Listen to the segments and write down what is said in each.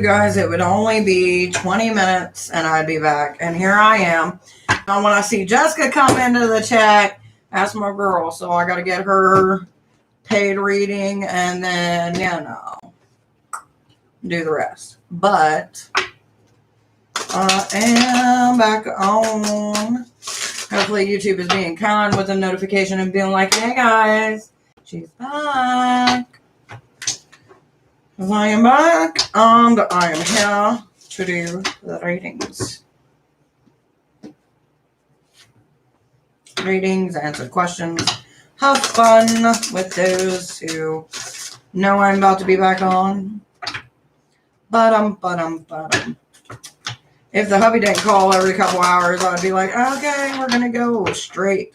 guys, it would only be 20 minutes and I'd be back. And here I am. Now, when I see Jessica come into the chat, that's my girl. So I got to get her paid reading and then, do the rest. But I am back on. Hopefully YouTube is being kind with the notification and being like, hey guys, she's back. I am back and I am here to do the readings. Readings, answer questions. Have fun with those who know I'm about to be back on. If the hubby didn't call every couple hours, I'd be like, okay, we're going to go straight.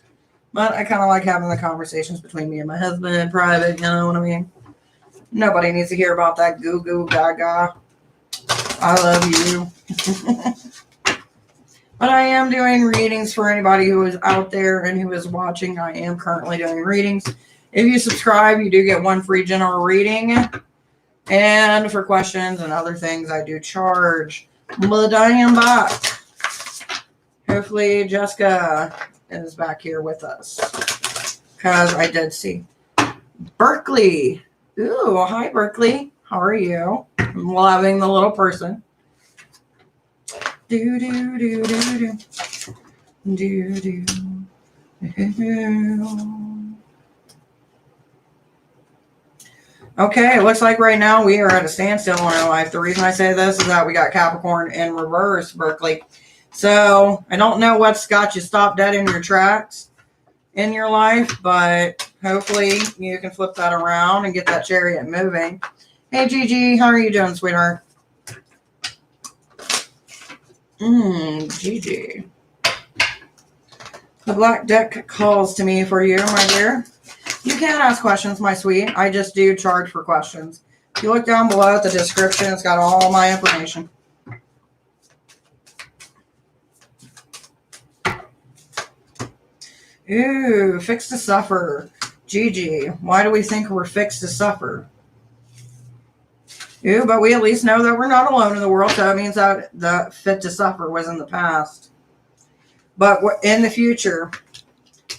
But I kind of like having the conversations between me and my husband in private, you know what I mean? Nobody needs to hear about that goo goo gaga. I love you. But I am doing readings for anybody who is out there and who is watching. I am currently doing readings. If you subscribe, you do get one free general reading. And for questions and other things, I do charge. But I am back. Hopefully Jessica is back here with us. Because I did see Berkeley. Ooh, hi Berkeley. How are you? I'm loving the little person. Do do do do do do do. Okay, it looks like right now we are at a standstill in our life. The reason I say this is that we got Capricorn in reverse, Berkeley. So I don't know what's got you stopped dead in your tracks in your life, but hopefully you can flip that around and get that chariot moving. Hey Gigi, how are you doing, sweetheart? Gigi. The black deck calls to me for you, my dear. You can ask questions, my sweet. I just do charge for questions. If you look down below at the description, it's got all my information. Ooh, fixed to suffer. Gigi, why do we think we're fixed to suffer? Ooh, but we at least know that we're not alone in the world, so that means that the fit to suffer was in the past. But in the future,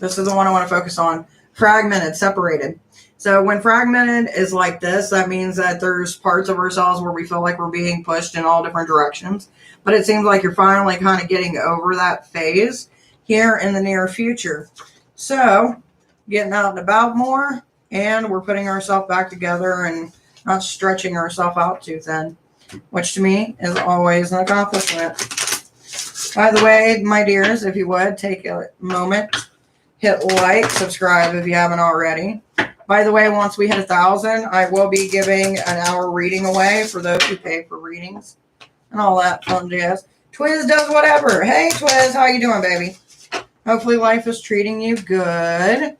this is the one I want to focus on. Fragmented, separated. So when fragmented is like this, that means that there's parts of ourselves where we feel like we're being pushed in all different directions. But it seems like you're finally kind of getting over that phase here in the near future. So getting out and about more, and we're putting ourselves back together and not stretching ourselves out too thin, which to me is always an accomplishment. By the way, my dears, if you would, take a moment, hit like, subscribe if you haven't already. By the way, once we hit 1,000, I will be giving an hour reading away for those who pay for readings and all that fun jazz. Twiz does whatever. Hey, Twiz, how you doing, baby? Hopefully life is treating you good.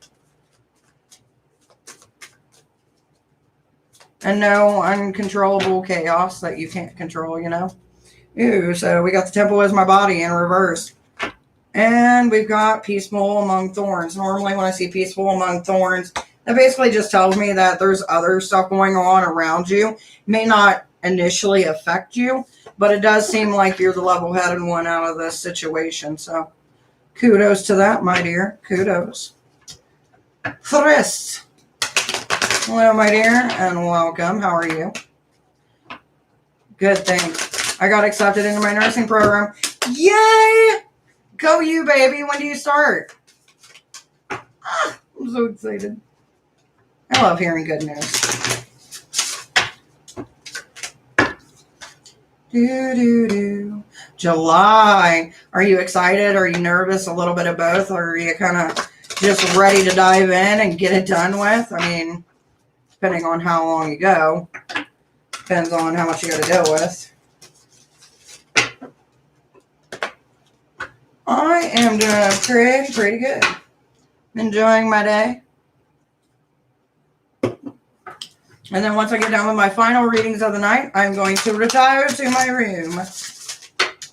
And no uncontrollable chaos that you can't control, you know. Ooh, so we got the temple as my body in reverse. And we've got peaceful among thorns. Normally when I see peaceful among thorns, that basically just tells me that there's other stuff going on around you. It may not initially affect you, but it does seem like you're the level-headed one out of this situation. So kudos to that, my dear. Kudos. Thrist. Hello, my dear, and welcome. How are you? Good, thanks. I got accepted into my nursing program. Yay! Go you, baby. When do you start? I'm so excited. I love hearing good news. July. Are you excited? Are you nervous? A little bit of both? Or are you kind of just ready to dive in and get it done with? I mean, depending on how long you go. Depends on how much you got to deal with. I am doing pretty good. Enjoying my day. And then once I get done with my final readings of the night, I'm going to retire to my room.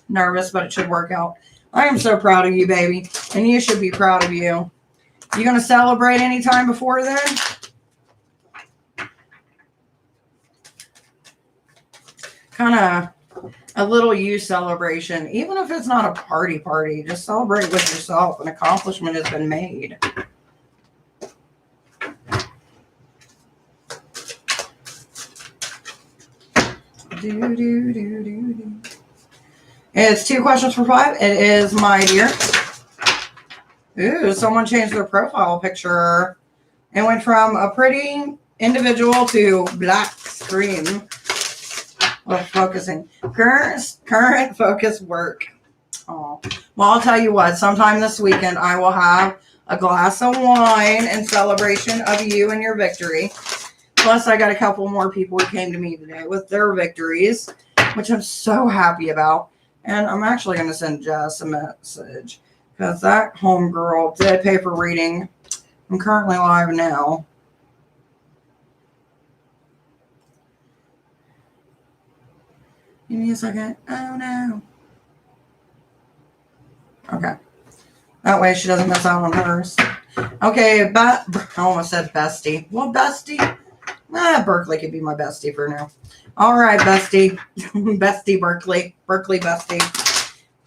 Nervous, but it should work out. I am so proud of you, baby. And you should be proud of you. You going to celebrate any time before then? kind of a little you celebration. Even if it's not a party, just celebrate with yourself. An accomplishment has been made. It's 2 questions for 5. It is my dear. Ooh, someone changed their profile picture. It went from a pretty individual to black screen. Focusing. Current focus work. Oh. Well, I'll tell you what. Sometime this weekend, I will have a glass of wine in celebration of you and your victory. Plus, I got a couple more people who came to me today with their victories, which I'm so happy about. And I'm actually going to send Jess a message because that homegirl did pay for reading. I'm currently live now. Give me a second. Oh, no. Okay. That way she doesn't miss out on hers. Okay, I almost said bestie. Well, bestie. Berkeley could be my bestie for now. All right, bestie. Bestie Berkeley. Berkeley bestie.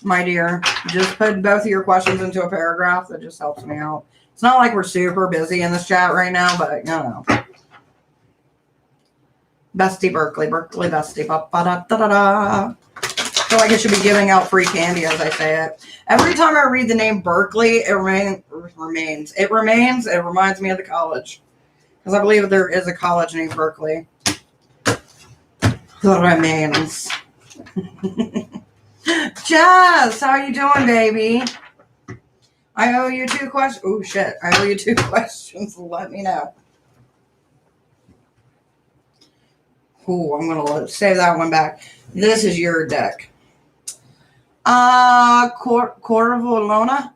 My dear, just put both of your questions into a paragraph. That just helps me out. It's not like we're super busy in this chat right now, but you know. Bestie Berkeley. Berkeley bestie. Ba-ba-da-da-da-da. I feel like I should be giving out free candy as I say it. Every time I read the name Berkeley, it remains. It reminds me of the college. Because I believe there is a college named Berkeley. Remains. Jess, how you doing, baby? I owe you 2 questions. Oh, shit. I owe you 2 questions. Let me know. Ooh, I'm going to save that one back. This is your deck. Corvalona.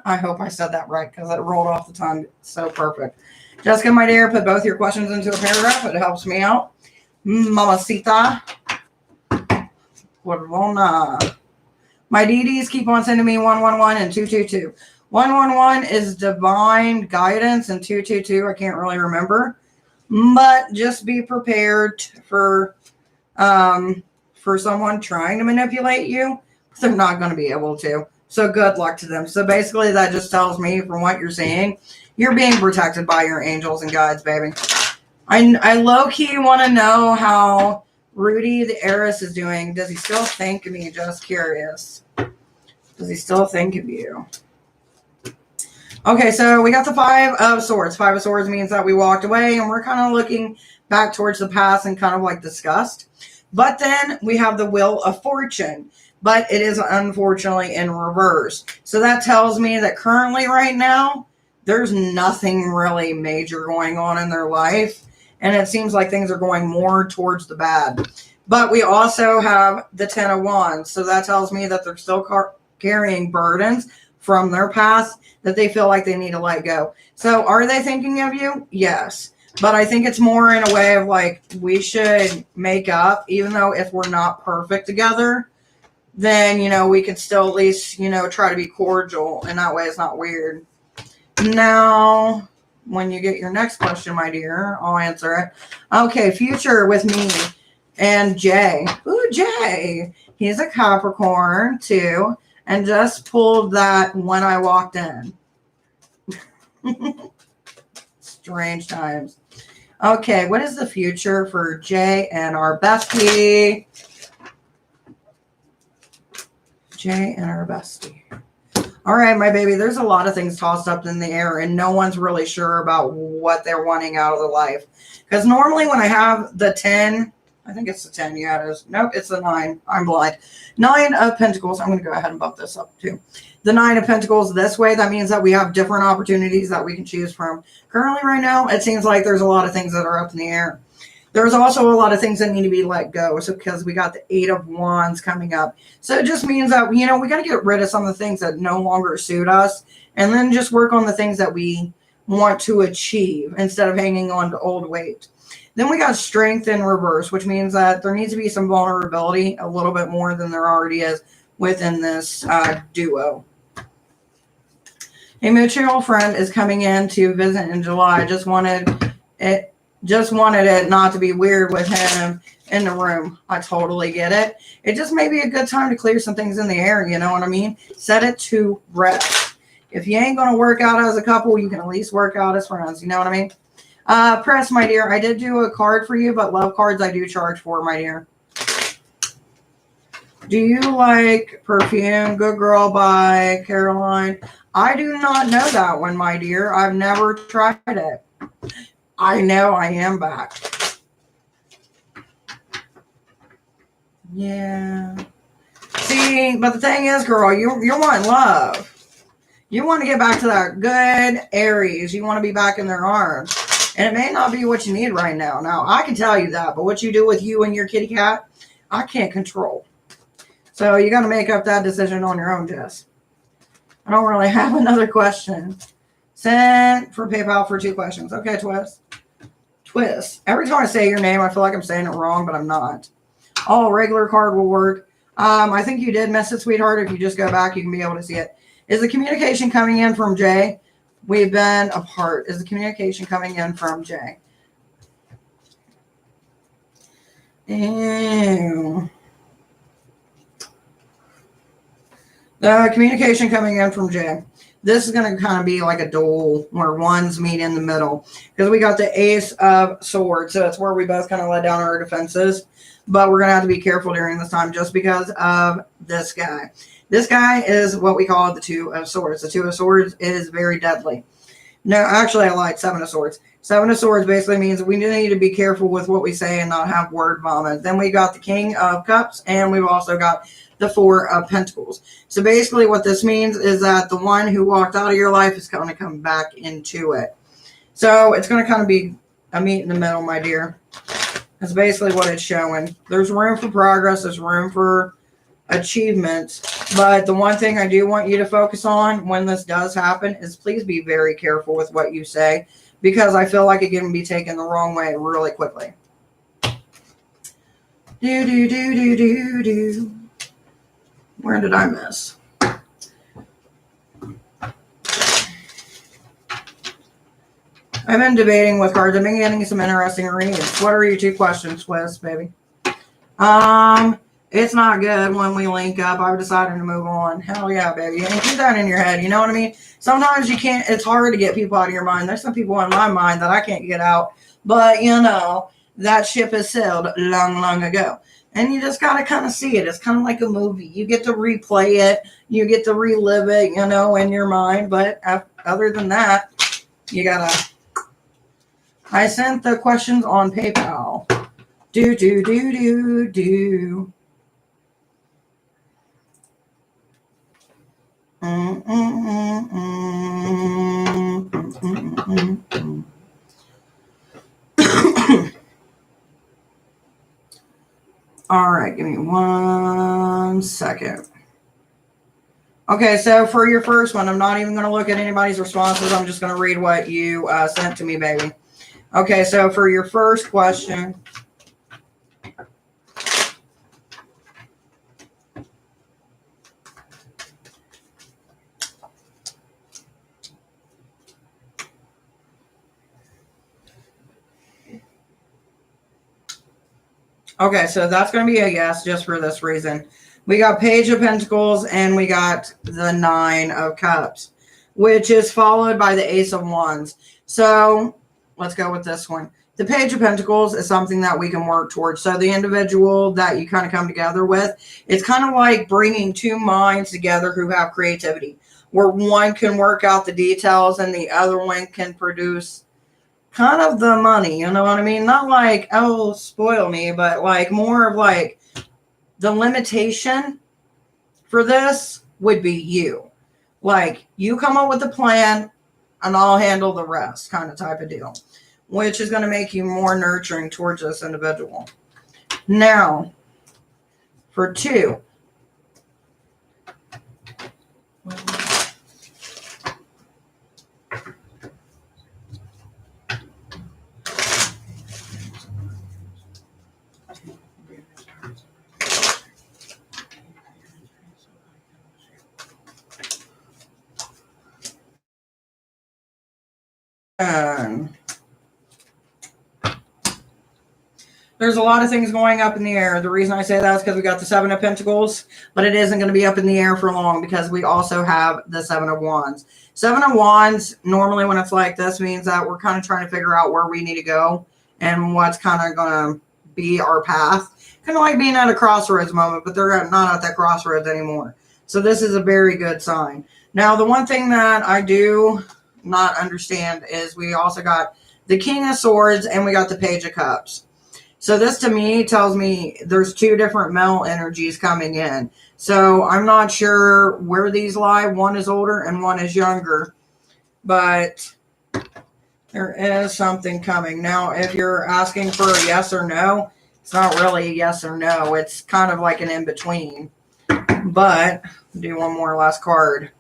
I hope I said that right because it rolled off the tongue so perfect. Jessica, my dear, put both your questions into a paragraph. It helps me out. Mamacita. Corvalona. My DDs keep on sending me 111 and 222. 111 is divine guidance and 222 I can't really remember. But just be prepared for someone trying to manipulate you. They're not going to be able to. So good luck to them. So basically that just tells me from what you're saying, you're being protected by your angels and guides, baby. I low-key want to know how Rudy the heiress is doing. Does he still think of me? Just curious. Does he still think of you? Okay, so we got the 5 of Swords. 5 of Swords means that we walked away and we're kind of looking back towards the past and kind of like discussed. But then we have the Wheel of Fortune. But it is unfortunately in reverse. So that tells me that currently right now, there's nothing really major going on in their life. And it seems like things are going more towards the bad. But we also have the 10 of Wands. So that tells me that they're still carrying burdens from their past that they feel like they need to let go. So are they thinking of you? Yes. But I think it's more in a way of like, we should make up, even though if we're not perfect together, then, you know, we could still at least, you know, try to be cordial. And that way it's not weird. Now, when you get your next question, my dear, I'll answer it. Okay, future with me and Jay. Ooh, Jay. He's a Capricorn, too. And just pulled that when I walked in. Strange times. Okay, what is the future for Jay and our bestie? Jay and our bestie. All right, my baby, there's a lot of things tossed up in the air and no one's really sure about what they're wanting out of their life. Because normally when I have the 10, I think it's the 10. Yeah, it is. Nope, it's the 9. I'm blind. 9 of Pentacles. I'm going to go ahead and bump this up too. The 9 of Pentacles this way. That means that we have different opportunities that we can choose from. Currently right now, it seems like there's a lot of things that are up in the air. There's also a lot of things that need to be let go. So because we got the 8 of Wands coming up. So it just means that, you know, we got to get rid of some of the things that no longer suit us. And then just work on the things that we want to achieve instead of hanging on to old weight. Then we got Strength in reverse, which means that there needs to be some vulnerability, a little bit more than there already is within this duo. A mutual friend is coming in to visit in July. I just wanted it. Just wanted it not to be weird with him in the room. I totally get it. It just may be a good time to clear some things in the air, you know what I mean? Set it to rest. If you ain't going to work out as a couple, you can at least work out as friends, you know what I mean? Press, my dear, I did do a card for you, but love cards I do charge for, my dear. Do you like perfume? Good Girl by Caroline. I do not know that one, my dear. I've never tried it. I know I am back. Yeah. See, but the thing is, girl, you're wanting love. You want to get back to that good Aries. You want to be back in their arms. And it may not be what you need right now. Now, I can tell you that, but what you do with you and your kitty cat, I can't control. So you got to make up that decision on your own, Jess. I don't really have another question. Send for PayPal for 2 questions. Okay, Twist. Twist. Every time I say your name, I feel like I'm saying it wrong, but I'm not. Oh, regular card will work. I think you did miss it, sweetheart. If you just go back, you can be able to see it. Is the communication coming in from Jay? We've been apart. Is the communication coming in from Jay? Ew. The communication coming in from Jay. This is going to kind of be like a duel where ones meet in the middle. Because we got the Ace of Swords. So it's where we both kind of let down our defenses. But we're going to have to be careful during this time just because of this guy. This guy is what we call the Two of Swords. The Two of Swords is very deadly. No, actually, I lied. 7 of Swords. 7 of Swords basically means we need to be careful with what we say and not have word vomit. Then we got the King of Cups, and we've also got the 4 of Pentacles. So basically what this means is that the one who walked out of your life is going to come back into it. So it's going to kind of be a meet in the middle, my dear. That's basically what it's showing. There's room for progress. There's room for achievements. But the one thing I do want you to focus on when this does happen is please be very careful with what you say, because I feel like it can be taken the wrong way really quickly. Do. Where did I miss? I've been debating with cards. I've been getting some interesting reads. What are your 2 questions, Swiss, baby? It's not good when we link up. I've decided to move on. Hell yeah, baby. And keep that in your head. You know what I mean? Sometimes you can't, it's hard to get people out of your mind. There's some people in my mind that I can't get out. But, you know, that ship has sailed long, long ago. And you just got to kind of see it. It's kind of like a movie. You get to replay it. You get to relive it, you know, in your mind. But other than that, you got to. I sent the questions on PayPal. Do. All right, give me 1 second. Okay, so for your first one, I'm not even going to look at anybody's responses. I'm just going to read what you sent to me, baby. Okay, so for your first question. Okay, so that's going to be a yes just for this reason. We got Page of Pentacles and we got the 9 of Cups, which is followed by the Ace of Wands. So let's go with this one. The Page of Pentacles is something that we can work towards. So the individual that you kind of come together with, it's kind of like bringing 2 minds together who have creativity, where one can work out the details and the other one can produce kind of the money, you know what I mean? Not like, oh, spoil me, but like more of like the limitation for this would be you. Like, you come up with a plan and I'll handle the rest kind of type of deal, which is going to make you more nurturing towards this individual. Now, for 2. there's a lot of things going up in the air. The reason I say that is because we got the Seven of Pentacles, but it isn't going to be up in the air for long because we also have the Seven of Wands. Seven of Wands, normally when it's like this, means that we're kind of trying to figure out where we need to go and what's kind of going to be our path. Kind of like being at a crossroads moment, but they're not at that crossroads anymore. So this is a very good sign. Now, the one thing that I do not understand is we also got the King of Swords and we got the Page of Cups. So this to me tells me there's two different male energies coming in. So I'm not sure where these lie. One is older and one is younger. But there is something coming. Now, if you're asking for a yes or no, it's not really a yes or no. It's kind of like an in-between. But do one more last card.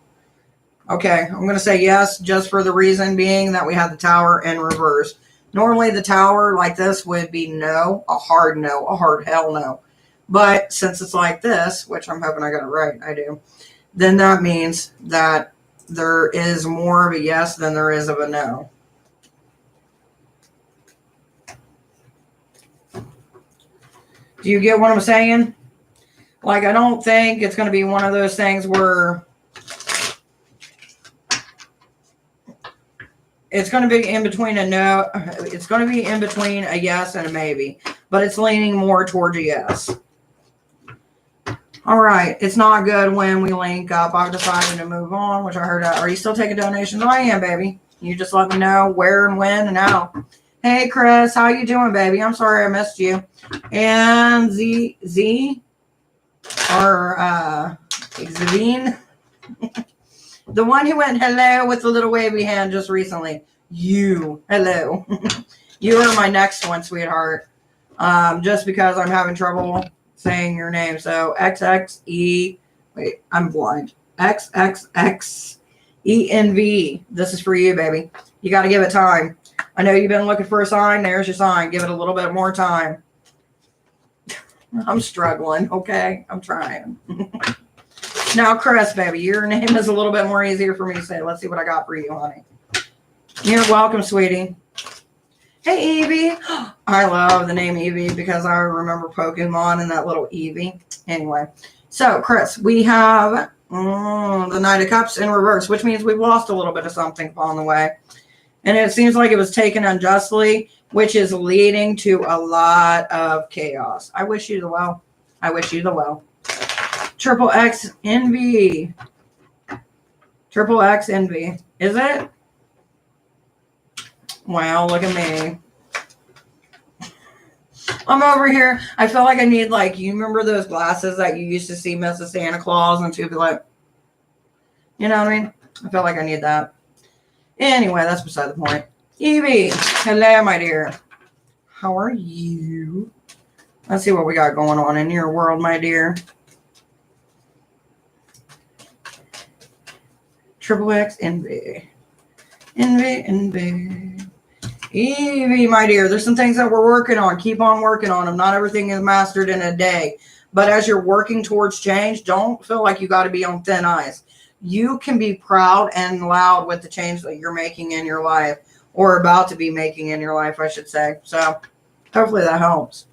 Okay, I'm going to say yes, just for the reason being that we have the Tower in reverse. Normally the Tower like this would be no, a hard hell no. But since it's like this, which I'm hoping I got it right, I do, then that means that there is more of a yes than there is of a no. Do you get what I'm saying? Like, I don't think it's going to be one of those things where it's going to be in between a no. It's going to be in between a yes and a maybe. But it's leaning more towards a yes. All right. It's not good when we link up. I've decided to move on, which I heard. Are you still taking donations? I am, baby. You just let me know where and when and how. Hey, Chris. How you doing, baby? I'm sorry I missed you. And Z or Xavine. The one who went hello with the little wavy hand just recently. You. Hello. You are my next one, sweetheart. Just because I'm having trouble saying your name. So XXE. Wait, I'm blind. XXXENV. This is for you, baby. You got to give it time. I know you've been looking for a sign. There's your sign. Give it a little bit more time. I'm struggling. Okay. I'm trying. Now, Chris, baby, your name is a little bit more easier for me to say. Let's see what I got for you, honey. You're welcome, sweetie. Hey, Eevee. I love the name Eevee because I remember Pokemon and that little Eevee. Anyway, so, Chris, we have the Knight of Cups in reverse, which means we've lost a little bit of something on the way. And it seems like it was taken unjustly, which is leading to a lot of chaos. I wish you the well. I wish you the well. Triple X Envy. Triple X Envy. Is it? Wow, look at me. I'm over here. I feel like I need, like, you remember those glasses that you used to see Mrs. Santa Claus and she'd be like, you know what I mean? I feel like I need that. Anyway, that's beside the point. Evie, hello, my dear. How are you? Let's see what we got going on in your world, my dear. Triple X Envy. Envy. Evie, my dear, there's some things that we're working on. Keep on working on them. Not everything is mastered in a day. But as you're working towards change, don't feel like you got to be on thin ice. You can be proud and loud with the change that you're making in your life, or about to be making in your life, I should say. So hopefully that helps.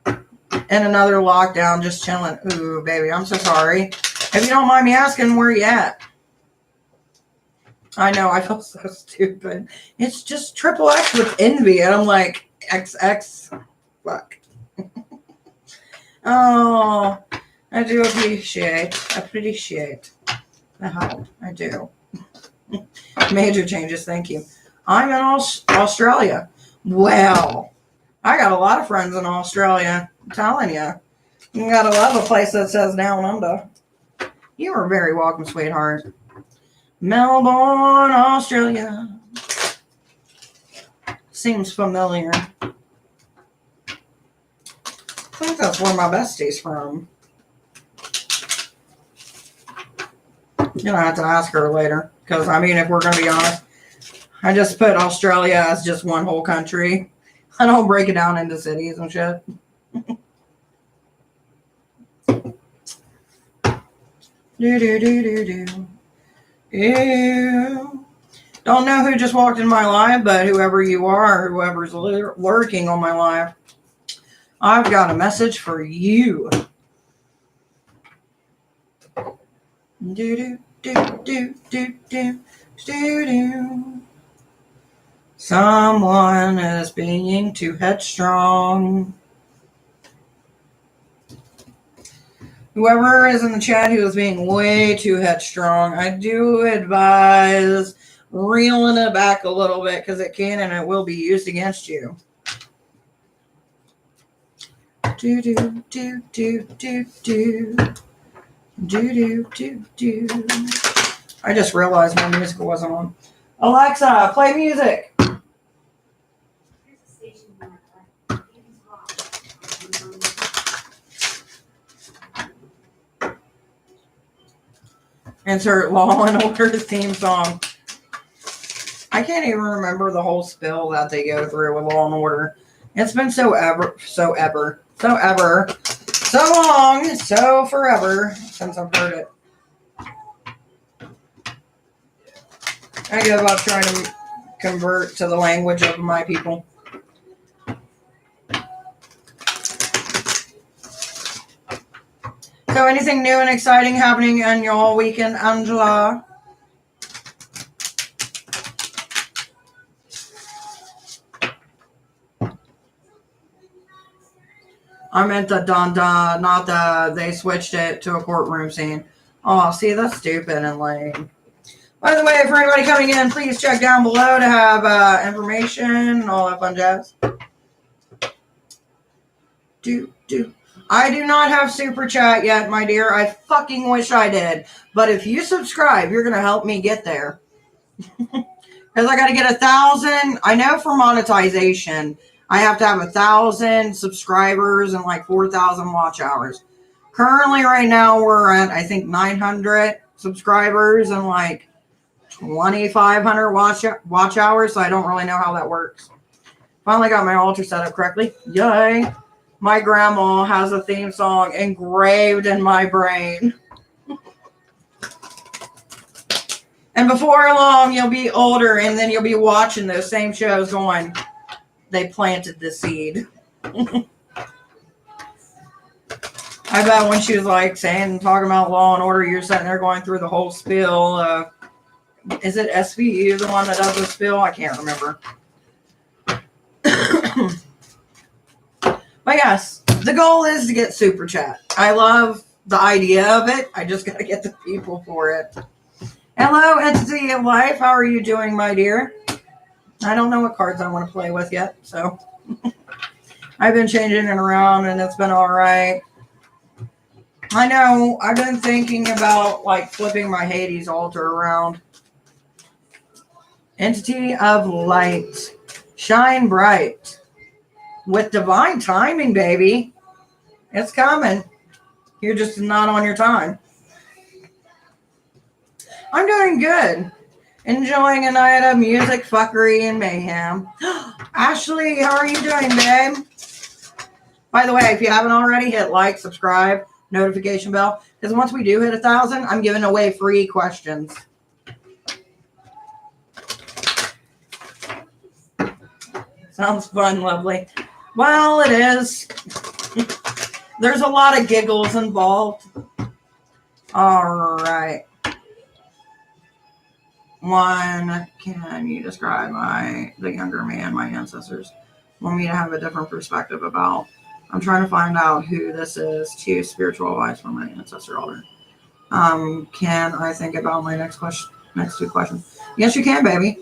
And another lockdown, just chilling. Ooh, baby, I'm so sorry. If you don't mind me asking, where you at? I know, I feel so stupid. It's just Triple X with Envy, and I'm like, XX. Fuck. Oh, I do appreciate the help. I do. Major changes, thank you. I'm in Australia. Well, I got a lot of friends in Australia. I'm telling you. You gotta love a place that says down under. You are very welcome, sweetheart. Melbourne, Australia. Seems familiar. I think that's where my bestie's from. You're gonna have to ask her later. Because, I mean, if we're gonna be honest, I just put Australia as just one whole country. I don't break it down into cities and shit. Ew. Don't know who just walked in my life, but whoever you are, whoever's lurking on my life, I've got a message for you. Do do do do do do do do. Someone is being too headstrong. Whoever is in the chat who is being way too headstrong, I do advise reeling it back a little bit because it can and it will be used against you. Do do do do do do do do do do. I just realized my music wasn't on. Alexa, play music. Insert Law and Order theme song. I can't even remember the whole spill that they go through with Law and Order. It's been so long, so forever since I've heard it. I give up trying to convert to the language of my people. So anything new and exciting happening in your weekend, Angela? I meant the Donda, not the, they switched it to a courtroom scene. Oh, see, that's stupid and lame. By the way, for anybody coming in, please check down below to have information and all that fun jazz. I do not have super chat yet, my dear. I fucking wish I did. But if you subscribe, you're going to help me get there. Because I got to get 1,000. I know for monetization, I have to have 1,000 subscribers and like 4,000 watch hours. Currently, right now, we're at, I think, 900 subscribers and like 2,500 watch hours. So I don't really know how that works. Finally got my altar set up correctly. Yay. My grandma has a theme song engraved in my brain. And before long, you'll be older and then you'll be watching those same shows going, they planted the seed. I bet when she was like talking about Law and Order, you're sitting there going through the whole spiel. Is it SVU, the one that does the spiel? I can't remember. But yes, the goal is to get super chat. I love the idea of it. I just got to get the people for it. Hello, Entity of Life. How are you doing, my dear? I don't know what cards I want to play with yet, so I've been changing it around and it's been all right. I know. I've been thinking about like flipping my Hades altar around. Entity of Light. Shine bright. With divine timing, baby. It's coming. You're just not on your time. I'm doing good. Enjoying a night of music, fuckery, and mayhem. Ashley, how are you doing, babe? By the way, if you haven't already, hit like, subscribe, notification bell. Because once we do hit 1,000, I'm giving away free questions. Sounds fun, lovely. Well, it is. There's a lot of giggles involved. All right. One, can you describe the younger man, my ancestors? Want me to have a different perspective about. I'm trying to find out who this is. Two, spiritual advice from my ancestor elder. Can I think about my next two questions? Yes, you can, baby.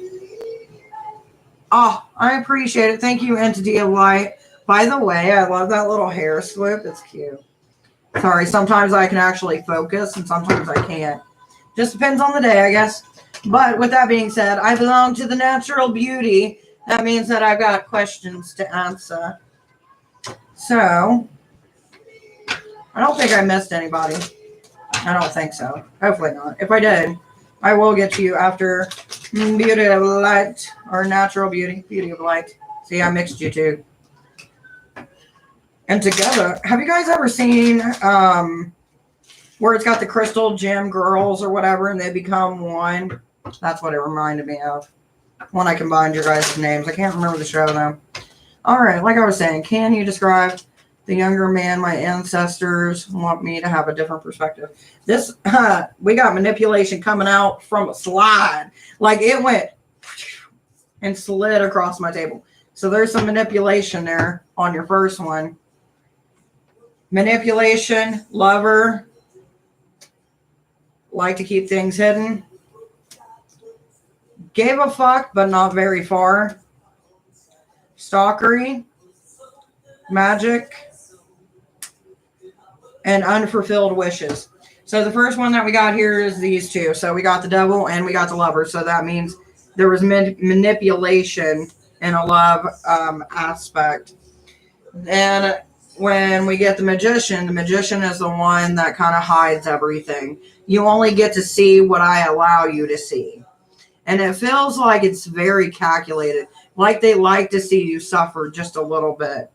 Oh, I appreciate it. Thank you, Entity of Light. By the way, I love that little hair swoop. It's cute. Sorry, sometimes I can actually focus and sometimes I can't. Just depends on the day, I guess. But with that being said, I belong to the natural beauty. That means that I've got questions to answer. So, I don't think I missed anybody. I don't think so. Hopefully not. If I did, I will get to you after Beauty of Light or Natural Beauty. Beauty of Light. See, I mixed you two. And together, have you guys ever seen where it's got the crystal gem girls or whatever and they become one? That's what it reminded me of when I combined your guys' names. I can't remember the show though. All right, like I was saying, can you describe The younger man, my ancestors want me to have a different perspective. This, we got manipulation coming out from a slide. Like it went and slid across my table. So there's some manipulation there on your first one. Manipulation, lover, like to keep things hidden. Gave a fuck, but not very far. Stalkery, magic, and unfulfilled wishes. So the first one that we got here is these two. So we got the devil and we got the lover. So that means there was manipulation in a love aspect. And when we get the magician is the one that kind of hides everything. You only get to see what I allow you to see. And it feels like it's very calculated. Like they like to see you suffer just a little bit.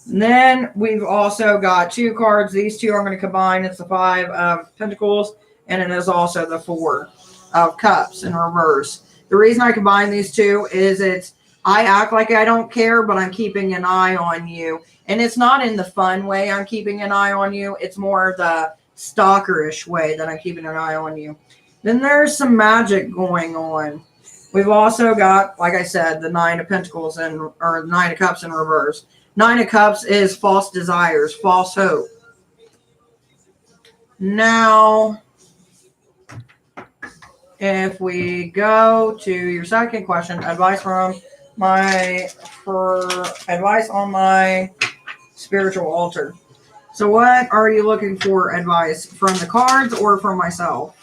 And then we've also got two cards. These two I'm going to combine. It's the 5 of Pentacles, and it is also the 4 of Cups in reverse. The reason I combine these two is I act like I don't care, but I'm keeping an eye on you. And it's not in the fun way I'm keeping an eye on you. It's more the stalkerish way that I'm keeping an eye on you. Then there's some magic going on. We've also got, like I said, the 9 of Pentacles or 9 of Cups in reverse. 9 of Cups is false desires, false hope. Now, if we go to your second question, advice on my spiritual altar. So what are you looking for advice from the cards or from myself?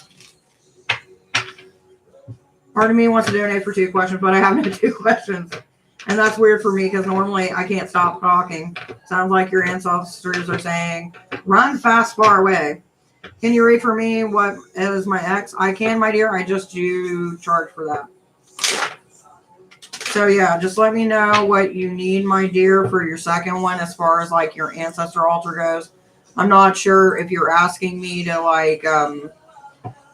Part of me wants to donate for 2 questions, but I have no 2 questions. And that's weird for me because normally I can't stop talking. Sounds like your ancestors are saying, run fast, far away. Can you read for me what is my ex? I can, my dear. I just do charge for that. So yeah, just let me know what you need, my dear, for your second one as far as like your ancestor altar goes. I'm not sure if you're asking me to like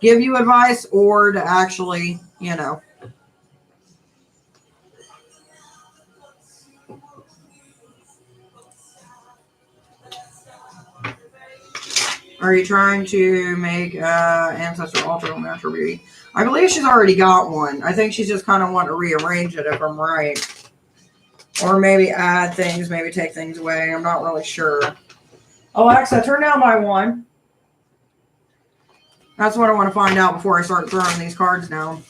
give you advice or to actually, you know. Are you trying to make ancestral altar on natural beauty? I believe she's already got one. I think she's just kind of wanting to rearrange it if I'm right. Or maybe add things, maybe take things away. I'm not really sure. Alexa, turn down my 1. That's what I want to find out before I start throwing these cards down.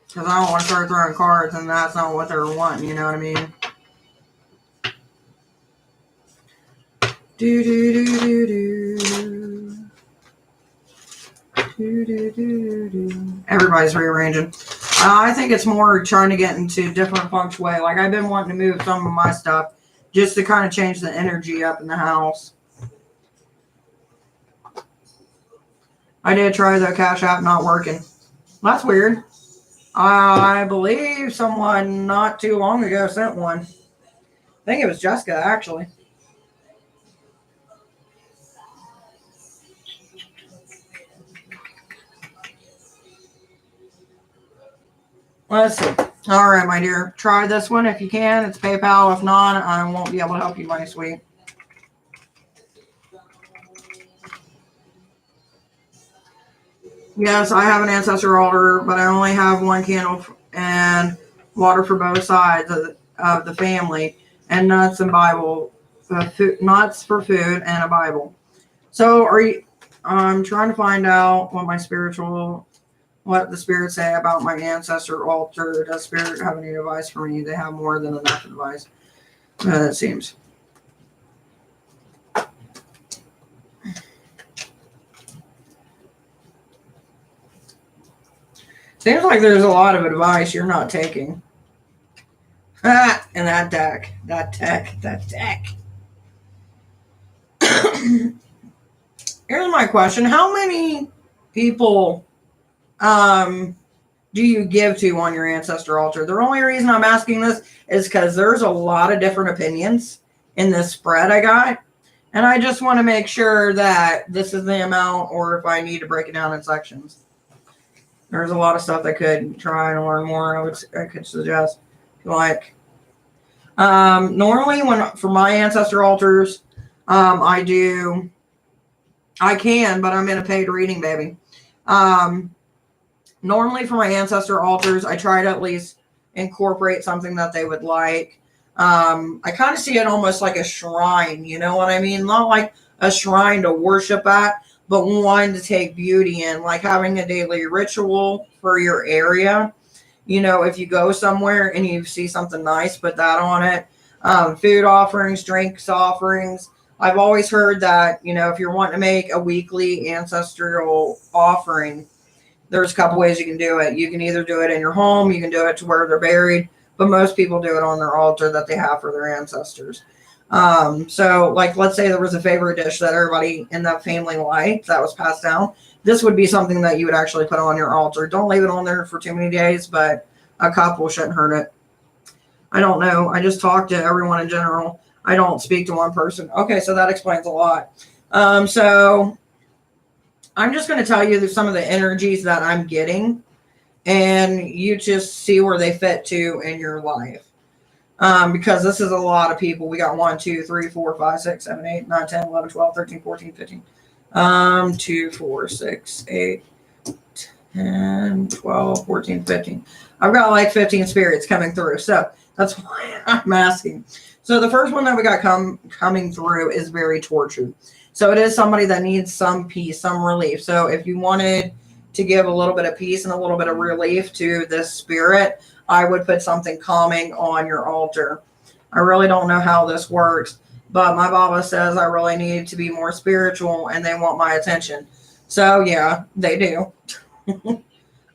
Because I don't want to start throwing cards and that's not what they're wanting, you know what I mean? Do do do do do. Do do do do. Everybody's rearranging. I think it's more trying to get into different feng shui. Like I've been wanting to move some of my stuff just to kind of change the energy up in the house. I did try the Cash App, not working. That's weird. I believe someone not too long ago sent one. I think it was Jessica, actually. Let's see. All right, my dear. Try this one if you can. It's PayPal. If not, I won't be able to help you, my sweet. Yes, I have an ancestor altar, but I only have 1 candle and water for both sides of the family, and nuts and Bible, nuts for food, and a Bible. So, I'm trying to find out what the spirits say about my ancestor altar. Does spirit have any advice for me? They have more than enough advice. It seems. Seems like there's a lot of advice you're not taking. And that deck. Here's my question. How many people do you give to on your ancestor altar? The only reason I'm asking this is because there's a lot of different opinions in this spread I got. And I just want to make sure that this is the amount or if I need to break it down in sections. There's a lot of stuff I could try and learn more. I could suggest. Like, normally for my ancestor altars, I can, but I'm in a paid reading, baby. Normally for my ancestor altars, I try to at least incorporate something that they would like. I kind of see it almost like a shrine, you know what I mean? Not like a shrine to worship at, but one to take beauty in, like having a daily ritual for your area. You know, if you go somewhere and you see something nice, put that on it. Food offerings, drinks offerings. I've always heard that, you know, if you're wanting to make a weekly ancestral offering, there's a couple ways you can do it. You can either do it in your home, you can do it to where they're buried, but most people do it on their altar that they have for their ancestors. So, like, let's say there was a favorite dish that everybody in that family liked that was passed down. This would be something that you would actually put on your altar. Don't leave it on there for too many days, but a couple shouldn't hurt it. I don't know. I just talk to everyone in general. I don't speak to one person. Okay, so that explains a lot. So I'm just going to tell you some of the energies that I'm getting, and you just see where they fit to in your life. Because this is a lot of people. We got 1, 2, 3, 4, 5, 6, 7, 8, 9, 10, 11, 12, 13, 14, 15. 2, 4, 6, 8, 10, 12, 14, 15. I've got like 15 spirits coming through. So that's why I'm asking. So the first one that we got coming through is very tortured. So it is somebody that needs some peace, some relief. So if you wanted to give a little bit of peace and a little bit of relief to this spirit, I would put something calming on your altar. I really don't know how this works, but my Baba says I really need to be more spiritual and they want my attention. So yeah, they do.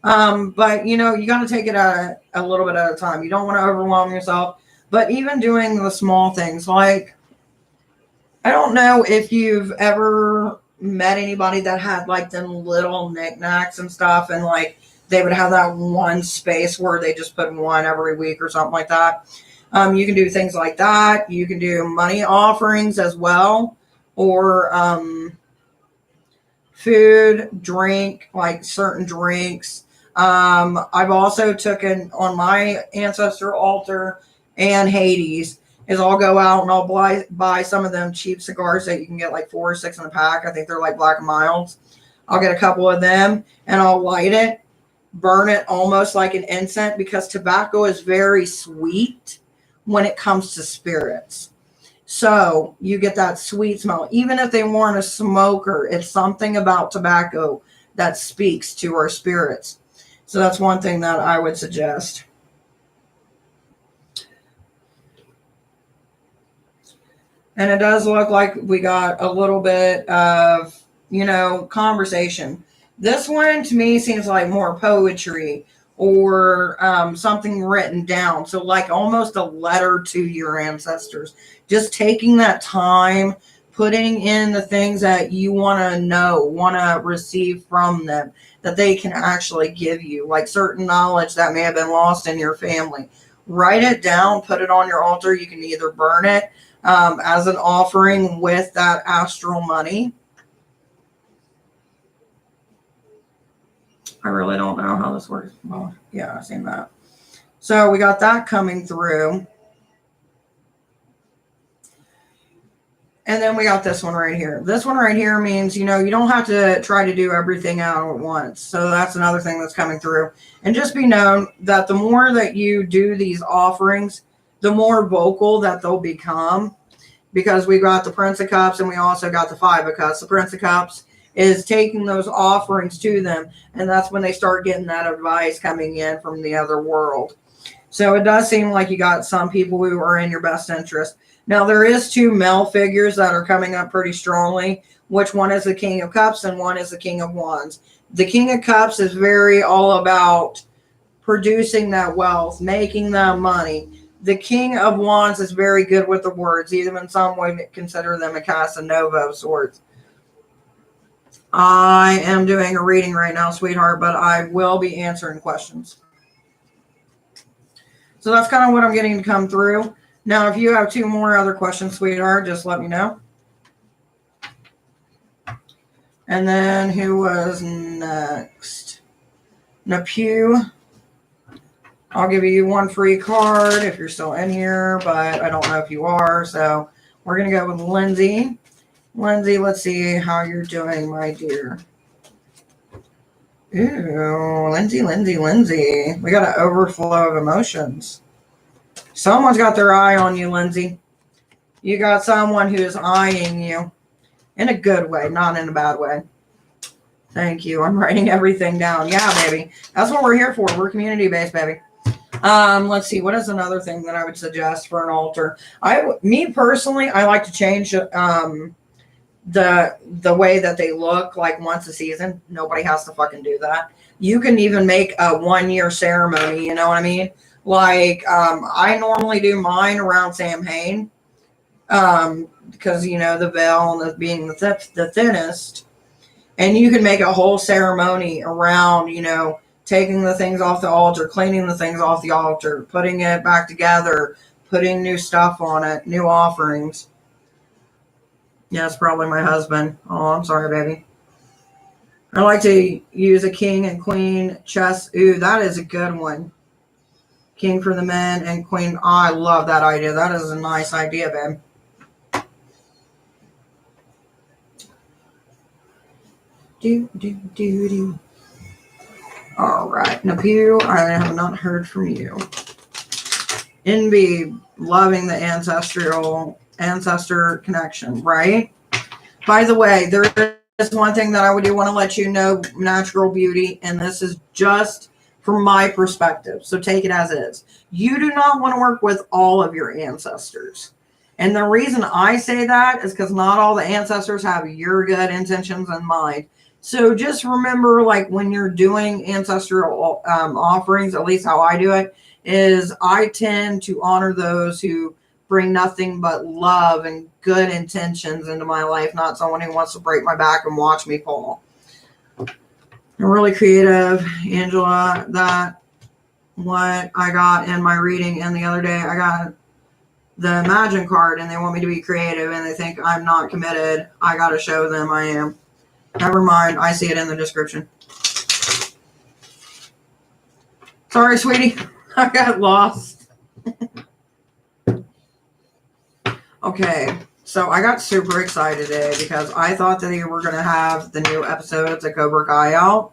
But you know, you got to take it a little bit at a time. You don't want to overwhelm yourself, but even doing the small things, like, I don't know if you've ever met anybody that had like them little knickknacks and stuff, and like they would have that one space where they just put one every week or something like that. You can do things like that. You can do money offerings as well, or food, drink, like certain drinks. I've also taken on my ancestor altar and Hades is I'll go out and I'll buy some of them cheap cigars that you can get like 4 or 6 in a pack. I think they're like Black and Milds. I'll get a couple of them and I'll light it, burn it almost like an incense, because tobacco is very sweet when it comes to spirits. So you get that sweet smell. Even if they weren't a smoker, it's something about tobacco that speaks to our spirits. So that's one thing that I would suggest. And it does look like we got a little bit of, you know, conversation. This one to me seems like more poetry or something written down. So like almost a letter to your ancestors. Just taking that time, putting in the things that you want to know, want to receive from them, that they can actually give you, like certain knowledge that may have been lost in your family. Write it down, put it on your altar. You can either burn it as an offering with that astral money. I really don't know how this works. Well, yeah, I've seen that. So we got that coming through. And then we got this one right here. This one right here means, you know, you don't have to try to do everything out at once. So that's another thing that's coming through. And just be known that the more that you do these offerings, the more vocal that they'll become. Because we got the Prince of Cups and we also got the Five of Cups. The Prince of Cups is taking those offerings to them. And that's when they start getting that advice coming in from the other world. So it does seem like you got some people who are in your best interest. Now, there is 2 male figures that are coming up pretty strongly, which one is the King of Cups and one is the King of Wands. The King of Cups is very all about producing that wealth, making that money. The King of Wands is very good with the words, even some would consider them a Casanova of sorts. I am doing a reading right now, sweetheart, but I will be answering questions. So that's kind of what I'm getting to come through. Now, if you have 2 more other questions, sweetheart, just let me know. And then who was next? Napu. I'll give you one free card if you're still in here, but I don't know if you are. So we're going to go with Lindsay. Lindsay, let's see how you're doing, my dear. Ooh, Lindsay. We got an overflow of emotions. Someone's got their eye on you, Lindsay. You got someone who is eyeing you in a good way, not in a bad way. Thank you. I'm writing everything down. Yeah, baby. That's what we're here for. We're community-based, baby. Let's see. What is another thing that I would suggest for an altar? Me personally, I like to change the way that they look like once a season. Nobody has to fucking do that. You can even make a 1-year ceremony. You know what I mean? Like I normally do mine around Samhain because the veil and being the thinnest. And you can make a whole ceremony around, taking the things off the altar, cleaning the things off the altar, putting it back together, putting new stuff on it, new offerings. Yeah, it's probably my husband. Oh, I'm sorry, baby. I like to use a king and queen chess. Ooh, that is a good one. King for the men and queen. Oh, I love that idea. That is a nice idea, babe. Do. All right. Napier, I have not heard from you. Envy, loving the ancestor connection, right? By the way, there is one thing that I do want to let you know, natural beauty, and this is just from my perspective, so take it as is. You do not want to work with all of your ancestors. And the reason I say that is because not all the ancestors have your good intentions in mind. So just remember, like when you're doing ancestral offerings, at least how I do it, is I tend to honor those who bring nothing but love and good intentions into my life, not someone who wants to break my back and watch me fall. I'm really creative, Angela. That what I got in my reading, and the other day I got the Imagine card, and they want me to be creative, and they think I'm not committed. I got to show them I am. Never mind. I see it in the description. Sorry, sweetie. I got lost. Okay. So I got super excited today because I thought that they were going to have the new episodes of Cobra Kai out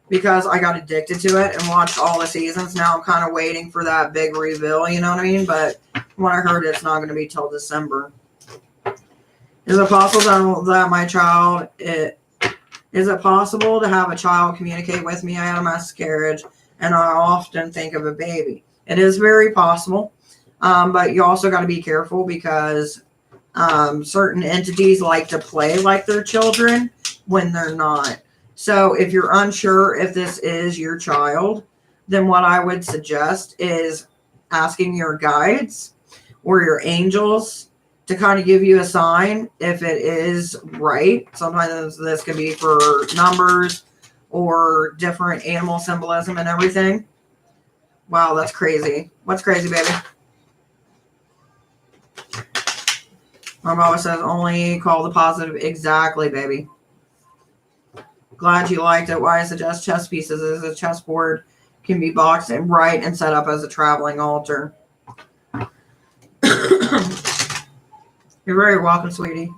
because I got addicted to it and watched all the seasons. Now I'm kind of waiting for that big reveal, you know what I mean? But when I heard it's not going to be till December. Is it possible that my child... Is it possible to have a child communicate with me? I had a miscarriage, and I often think of a baby. It is very possible, but you also got to be careful because certain entities like to play like they're children when they're not. So if you're unsure if this is your child, then what I would suggest is asking your guides or your angels to kind of give you a sign if it is right. Sometimes this could be for numbers or different animal symbolism and everything. Wow, that's crazy. What's crazy, baby? My mama says only call the positive. Exactly, baby. Glad you liked it. Why I suggest chess pieces is a chessboard can be boxed and and set up as a traveling altar. You're very welcome, sweetie.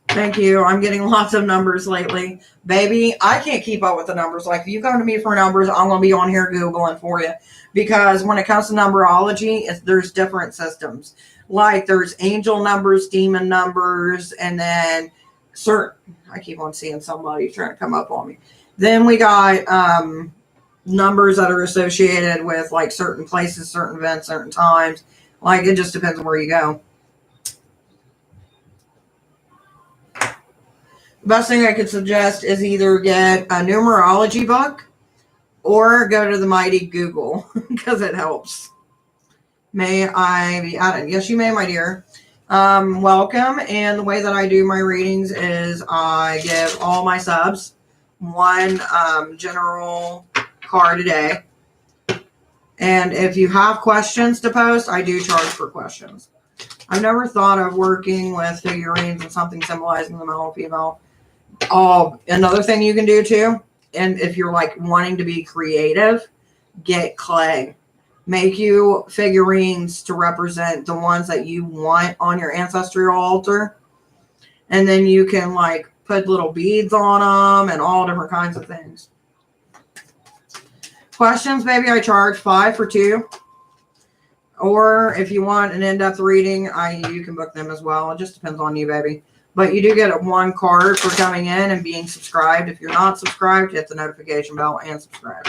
Thank you. I'm getting lots of numbers lately. Baby, I can't keep up with the numbers. Like, if you come to me for numbers, I'm going to be on here Googling for you. Because when it comes to numerology, there's different systems. Like, there's angel numbers, demon numbers, and then I keep on seeing somebody trying to come up on me. Then we got numbers that are associated with, like, certain places, certain events, certain times. Like, it just depends on where you go. Best thing I could suggest is either get a numerology book or go to the mighty Google because it helps. May I be added? Yes, you may, my dear. Welcome. And the way that I do my readings is I give all my subs one general card a day. And if you have questions to post, I do charge for questions. I've never thought of working with figurines and something symbolizing the male and female. Another thing you can do too, and if you're like wanting to be creative, get clay. Make you figurines to represent the ones that you want on your ancestral altar. And then you can like put little beads on them and all different kinds of things. Questions, baby, I charge $5 for 2. Or if you want an in-depth reading, you can book them as well. It just depends on you, baby. But you do get 1 card for coming in and being subscribed. If you're not subscribed, hit the notification bell and subscribe.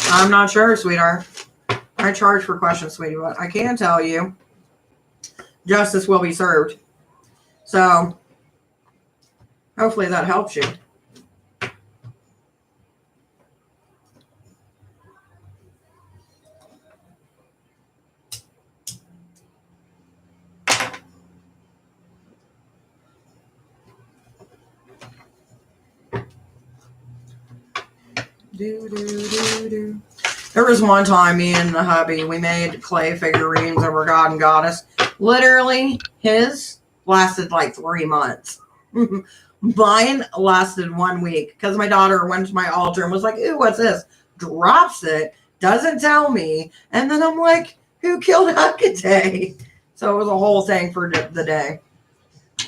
I'm not sure, sweetheart. I charge for questions, sweetie, but I can tell you justice will be served. So hopefully that helps you. There was one time me and the hubby, we made clay figurines of our god and goddess. Literally, his lasted like 3 months. Mine lasted 1 week because my daughter went to my altar and was like, "Ooh, what's this?" Drops it, doesn't tell me, and then I'm like, "Who killed Hecate?" So it was a whole thing for the day.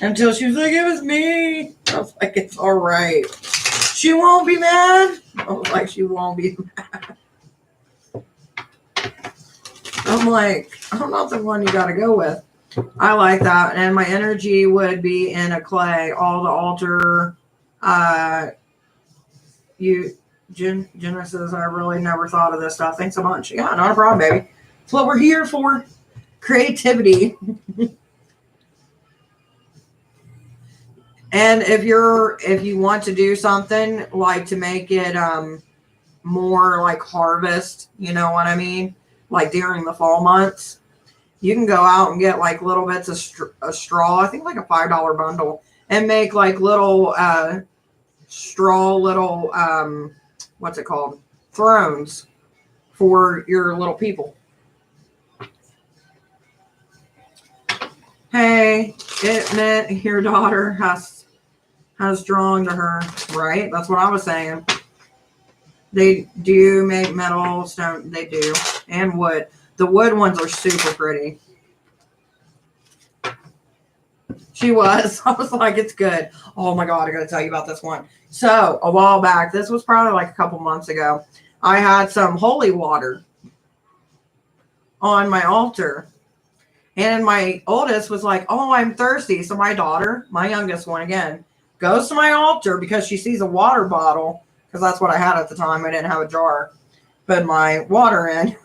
Until she was like, "It was me." I was like, "It's all right. She won't be mad." I was like, "She won't be mad." I'm like, I'm not the one you got to go with. I like that. And my energy would be in a clay. All the altar, Jenna says, I really never thought of this stuff. Thanks so much. Yeah, not a problem, baby. It's what we're here for. Creativity. And if you want to do something like to make it more like harvest, you know what I mean? Like during the fall months, you can go out and get like little bits of straw. I think like a $5 bundle, and make like little straw little what's it called? Thrones for your little people. Hey, it meant your daughter has drawn to her, right? That's what I was saying. They do make metal, stone, they do, and wood. The wood ones are super pretty. She was. I was like, it's good. Oh my God, I got to tell you about this one. So a while back, this was probably like a couple months ago, I had some holy water on my altar. And my oldest was like, "Oh, I'm thirsty." So my daughter, my youngest one again, goes to my altar because she sees a water bottle, because that's what I had at the time. I didn't have a jar. Put my water in.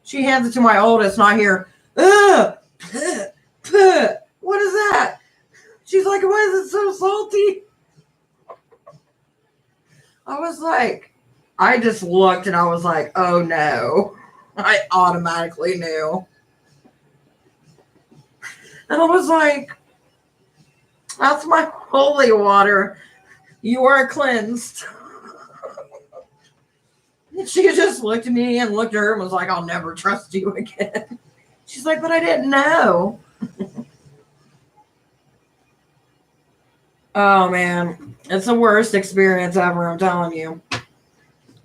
She hands it to my oldest, and I hear, "Ugh, puh, puh. What is that?" She's like, "Why is it so salty?" I was like, I just looked and I was like, oh no. I automatically knew. And I was like, that's my holy water. You are cleansed. And she just looked at me and looked at her and was like, "I'll never trust you again." She's like, "But I didn't know." Oh man, it's the worst experience ever, I'm telling you.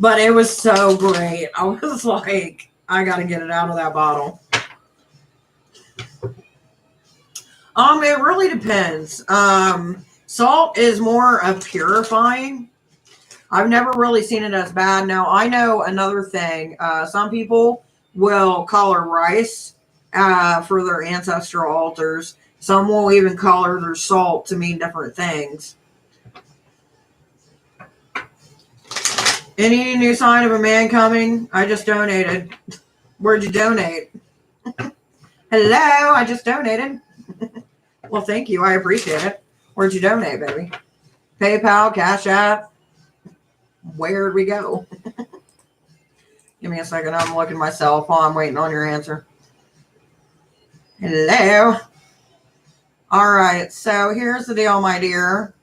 But it was so great. I was like, I gotta get it out of that bottle. It really depends. Salt is more of purifying. I've never really seen it as bad. Now, I know another thing. Some people will color rice for their ancestral altars. Some will even color their salt to mean different things. Any new sign of a man coming? I just donated. Where'd you donate? Hello, I just donated. Well, thank you. I appreciate it. Where'd you donate, baby? PayPal, Cash App. Where'd we go? Give me a second. I'm looking myself while I'm waiting on your answer. Hello. All right. So here's the deal, my dear.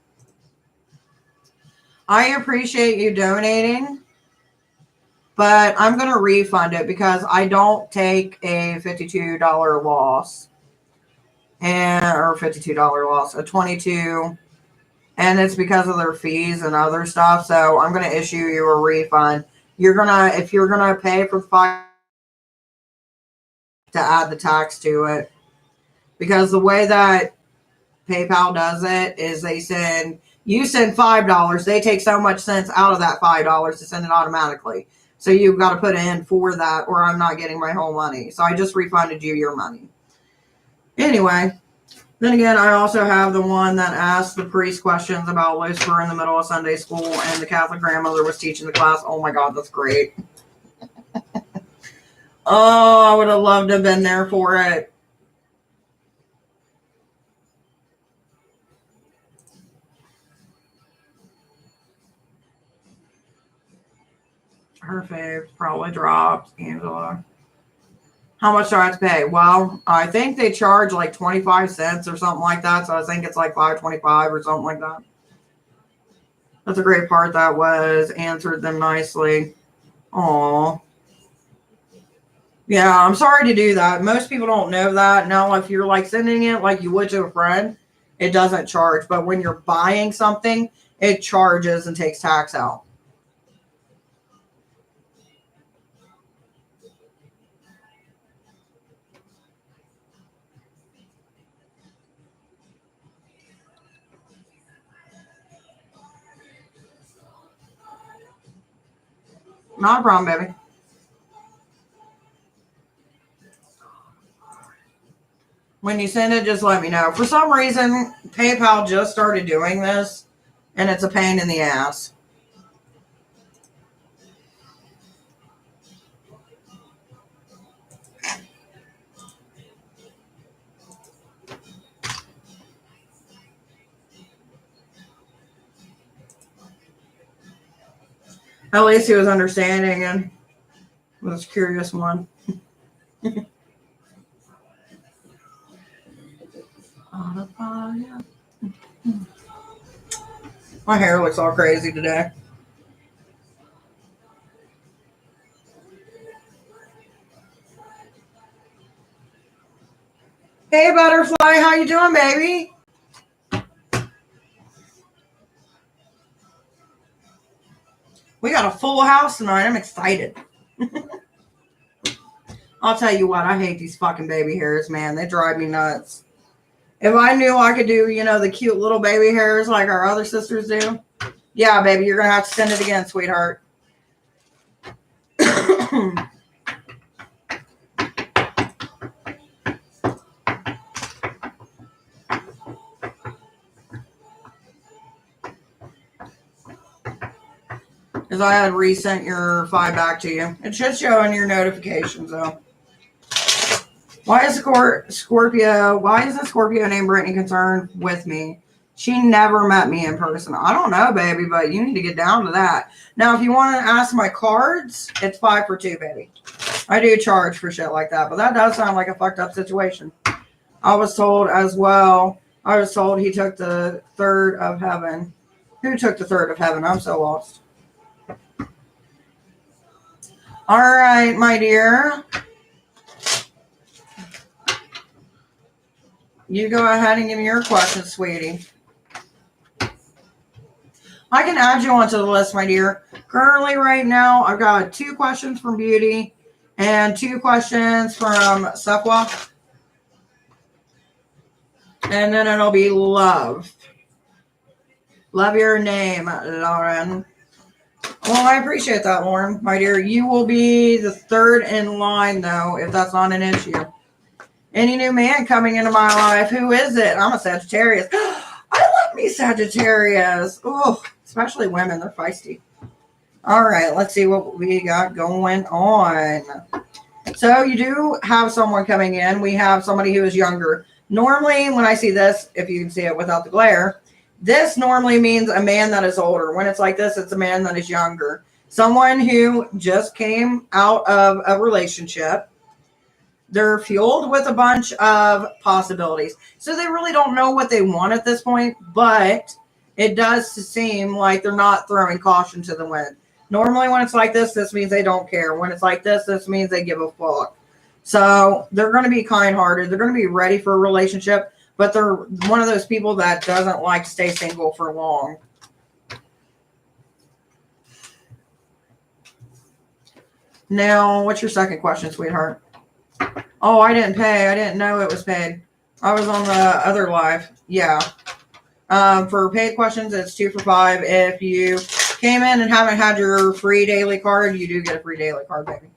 I appreciate you donating, but I'm going to refund it because I don't take a $52 loss. Or $52 loss, a 22. and it's because of their fees and other stuff. So I'm going to issue you a refund. If you're gonna pay for the $5 to add the tax to it, because the way that PayPal does it is you send $5, they take so much cents out of that $5 to send it automatically. So you've got to put in for that, or I'm not getting my whole money. So I just refunded you your money. Anyway, then again, I also have the one that asked the priest questions about Lucifer in the middle of Sunday school, and the Catholic grandmother was teaching the class. Oh my God, that's great. Oh, I would have loved to have been there for it. Her fave probably dropped. Angela. How much do I have to pay? Well, I think they charge like 25 cents or something like that. So I think it's like $5.25 or something like that. That's a great part. That was answered them nicely. Aw. Yeah, I'm sorry to do that. Most people don't know that. Now, if you're like sending it like you would to a friend, it doesn't charge. But when you're buying something, it charges and takes tax out. Not a problem, baby. When you send it, just let me know. For some reason, PayPal just started doing this, and it's a pain in the ass. At least he was understanding and was a curious one. My hair looks all crazy today. Hey, Butterfly, how you doing, baby? We got a full house tonight. I'm excited. I'll tell you what, I hate these fucking baby hairs, man. They drive me nuts. If I knew I could do, the cute little baby hairs like our other sisters do, yeah, baby, you're going to have to send it again, sweetheart. Because I had resent your file back to you. It should show in your notifications, though. Why is the Scorpio named Brittany concerned with me? She never met me in person. I don't know, baby, but you need to get down to that. Now, if you want to ask my cards, it's 5 for 2, baby. I do charge for shit like that, but that does sound like a fucked up situation. I was told as well. I was told he took the third of heaven. Who took the third of heaven? I'm so lost. All right, my dear. You go ahead and give me your questions, sweetie. I can add you onto the list, my dear. Currently, right now, I've got 2 questions from Beauty and 2 questions from Sefwa. And then it'll be Love. Love your name, Lauren. Well, I appreciate that, Lauren, my dear. You will be the 3rd in line, though, if that's not an issue. Any new man coming into my life? Who is it? I'm a Sagittarius. I love me Sagittarius. Oh, especially women. They're feisty. All right, let's see what we got going on. So you do have someone coming in. We have somebody who is younger. Normally, when I see this, if you can see it without the glare, this normally means a man that is older. When it's like this, it's a man that is younger. Someone who just came out of a relationship. They're fueled with a bunch of possibilities. So they really don't know what they want at this point, but it does seem like they're not throwing caution to the wind. Normally when it's like this means they don't care. When it's like this means they give a fuck. So they're going to be kind-hearted. They're going to be ready for a relationship, but they're one of those people that doesn't like to stay single for long. Now, what's your second question, sweetheart? Oh, I didn't pay. I didn't know it was paid. I was on the other live. Yeah. For paid questions, it's 2 for $5. If you came in and haven't had your free daily card, you do get a free daily card, baby.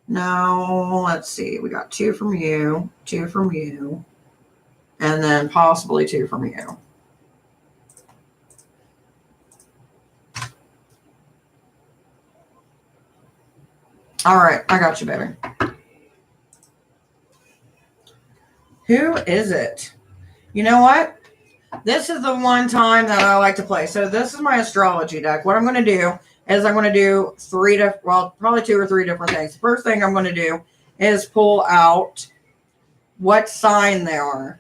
Now, let's see. We got 2 from you, 2 from you, and then possibly 2 from you. All right, I got you, baby. Who is it? You know what? This is the one time that I like to play. So this is my astrology deck. What I'm going to do is I'm going to do probably 2 or 3 different things. The first thing I'm going to do is pull out what sign they are.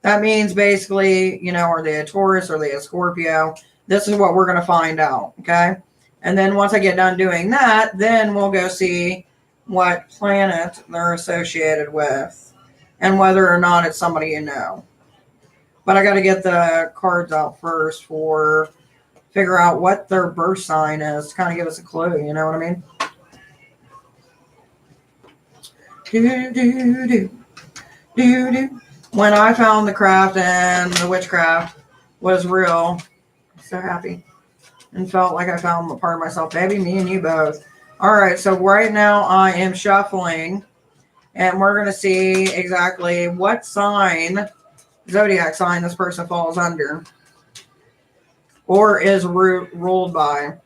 That means basically, you know, are they a Taurus? Are they a Scorpio? This is what we're going to find out, okay? And then once I get done doing that, then we'll go see what planet they're associated with and whether or not it's somebody you know. But I got to get the cards out first for figure out what their birth sign is to kind of give us a clue. You know what I mean? When I found the craft and the witchcraft was real, I'm so happy and felt like I found a part of myself. Baby, me and you both. All right, so right now I am shuffling, and we're going to see exactly what sign, zodiac sign, this person falls under or is ruled by.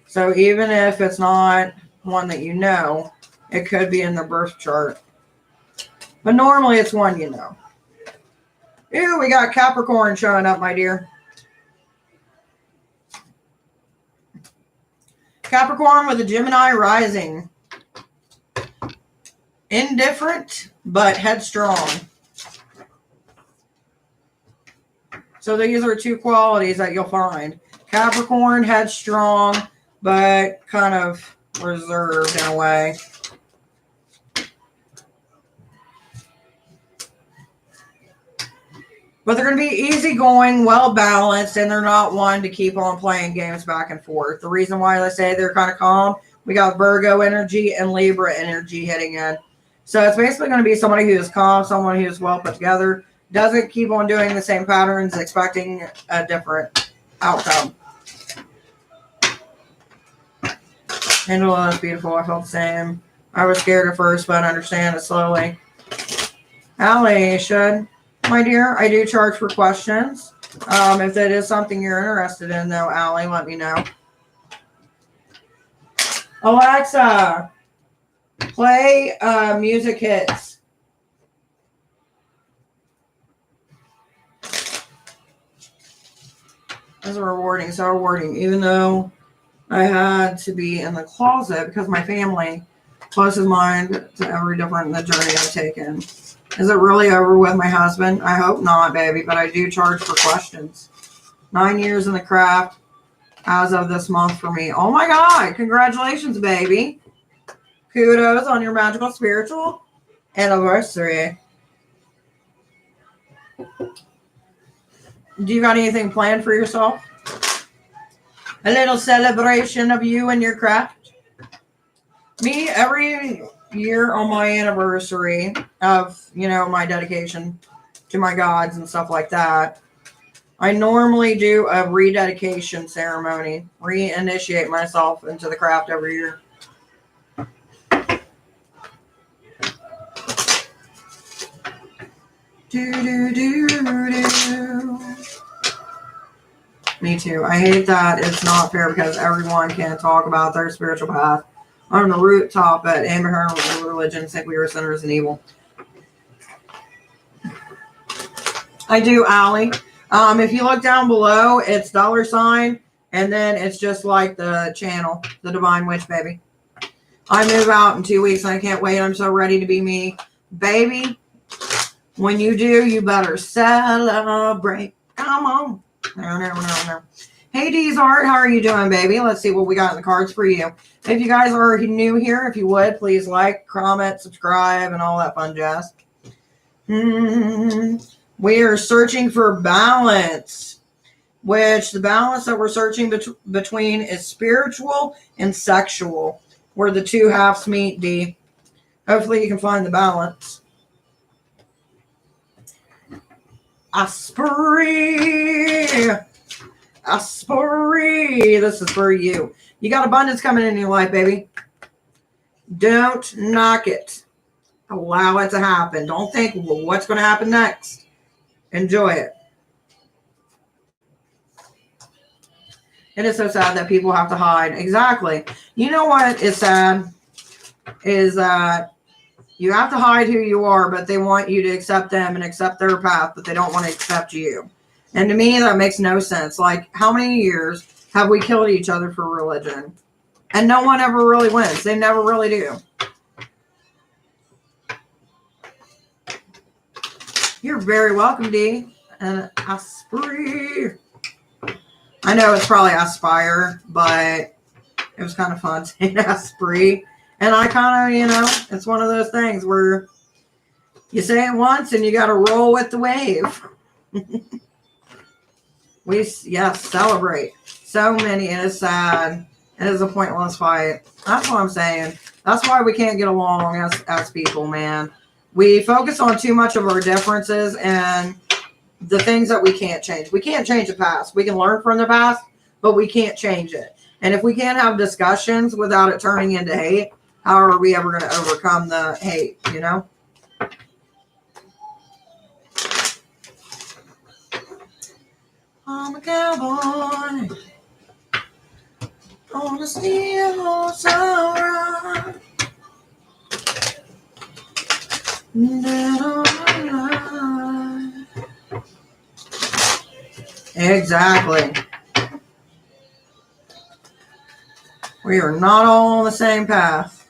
So even if it's not one that you know, it could be in the birth chart. But normally it's one you know. Ew, we got Capricorn showing up, my dear. Capricorn with a Gemini rising. Indifferent, but headstrong. So these are 2 qualities that you'll find. Capricorn, headstrong, but kind of reserved in a way. But they're going to be easygoing, well-balanced, and they're not one to keep on playing games back and forth. The reason why I say they're kind of calm, we got Virgo energy and Libra energy hitting in. So it's basically going to be somebody who is calm, someone who is well put together, doesn't keep on doing the same patterns, expecting a different outcome. Angela, that's beautiful. I felt the same. I was scared at first, but I understand it slowly. Allie, my dear, I do charge for questions. If that is something you're interested in, though, Allie, let me know. Alexa, play music hits. This is rewarding, so rewarding. Even though I had to be in the closet because my family closes mind to every different the journey I've taken. Is it really over with my husband? I hope not, baby, but I do charge for questions. 9 years in the craft as of this month for me. Oh my God, congratulations, baby. Kudos on your magical spiritual anniversary. Do you got anything planned for yourself? A little celebration of you and your craft? Me, every year on my anniversary of, you know, my dedication to my gods and stuff like that, I normally do a rededication ceremony, reinitiate myself into the craft every year. Me too. I hate that it's not fair because everyone can talk about their spiritual path. On the root top at Abraham religion, think we were sinners and evil. I do, Allie. If you look down below, it's $, and then it's just like the channel, The Divine Witch, baby. I move out in 2 weeks, and I can't wait. I'm so ready to be me. Baby, when you do, you better celebrate. Come on. No. Hey, D's Art, how are you doing, baby? Let's see what we got in the cards for you. If you guys are new here, if you would, please like, comment, subscribe, and all that fun jazz. We are searching for balance, which the balance that we're searching between is spiritual and sexual, where the two halves meet, D. Hopefully you can find the balance. Aspire. This is for you. You got abundance coming in your life, baby. Don't knock it. Allow it to happen. Don't think, well, what's going to happen next? Enjoy it. It is so sad that people have to hide. Exactly. You know what is sad? Is that you have to hide who you are, but they want you to accept them and accept their path, but they don't want to accept you. And to me, that makes no sense. Like, how many years have we killed each other for religion? And no one ever really wins. They never really do. You're very welcome, D. And aspire. I know it's probably aspire, but it was kind of fun saying aspire. And I kind of, it's one of those things where you say it once and you got to roll with the wave. Celebrate. So many, and it's sad. It is a pointless fight. That's what I'm saying. That's why we can't get along as people, man. We focus on too much of our differences and the things that we can't change. We can't change the past. We can learn from the past, but we can't change it. And if we can't have discussions without it turning into hate, how are we ever going to overcome the hate, I'm a cowboy on a steel horse ride. Exactly. We are not all on the same path.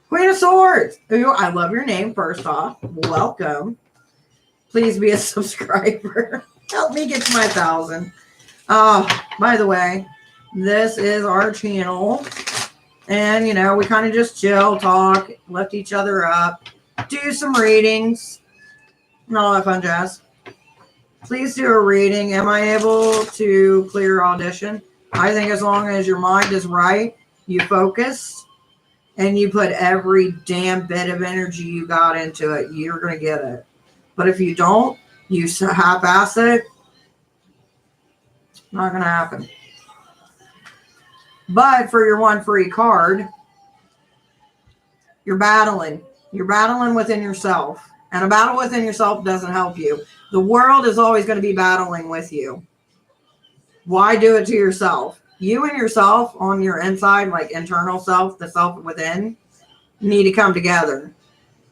Queen of Swords. Ooh, I love your name, first off. Welcome. Please be a subscriber. Help me get to my 1,000. By the way, this is our channel. And, we kind of just chill, talk, lift each other up, do some readings, and all that fun jazz. Please do a reading. Am I able to clear audition? I think as long as your mind is right, you focus, and you put every damn bit of energy you got into it, you're going to get it. But if you don't, you half-ass it, not going to happen. But for your one free card, you're battling. You're battling within yourself. And a battle within yourself doesn't help you. The world is always going to be battling with you. Why do it to yourself? You and yourself on your inside, like internal self, the self within, need to come together.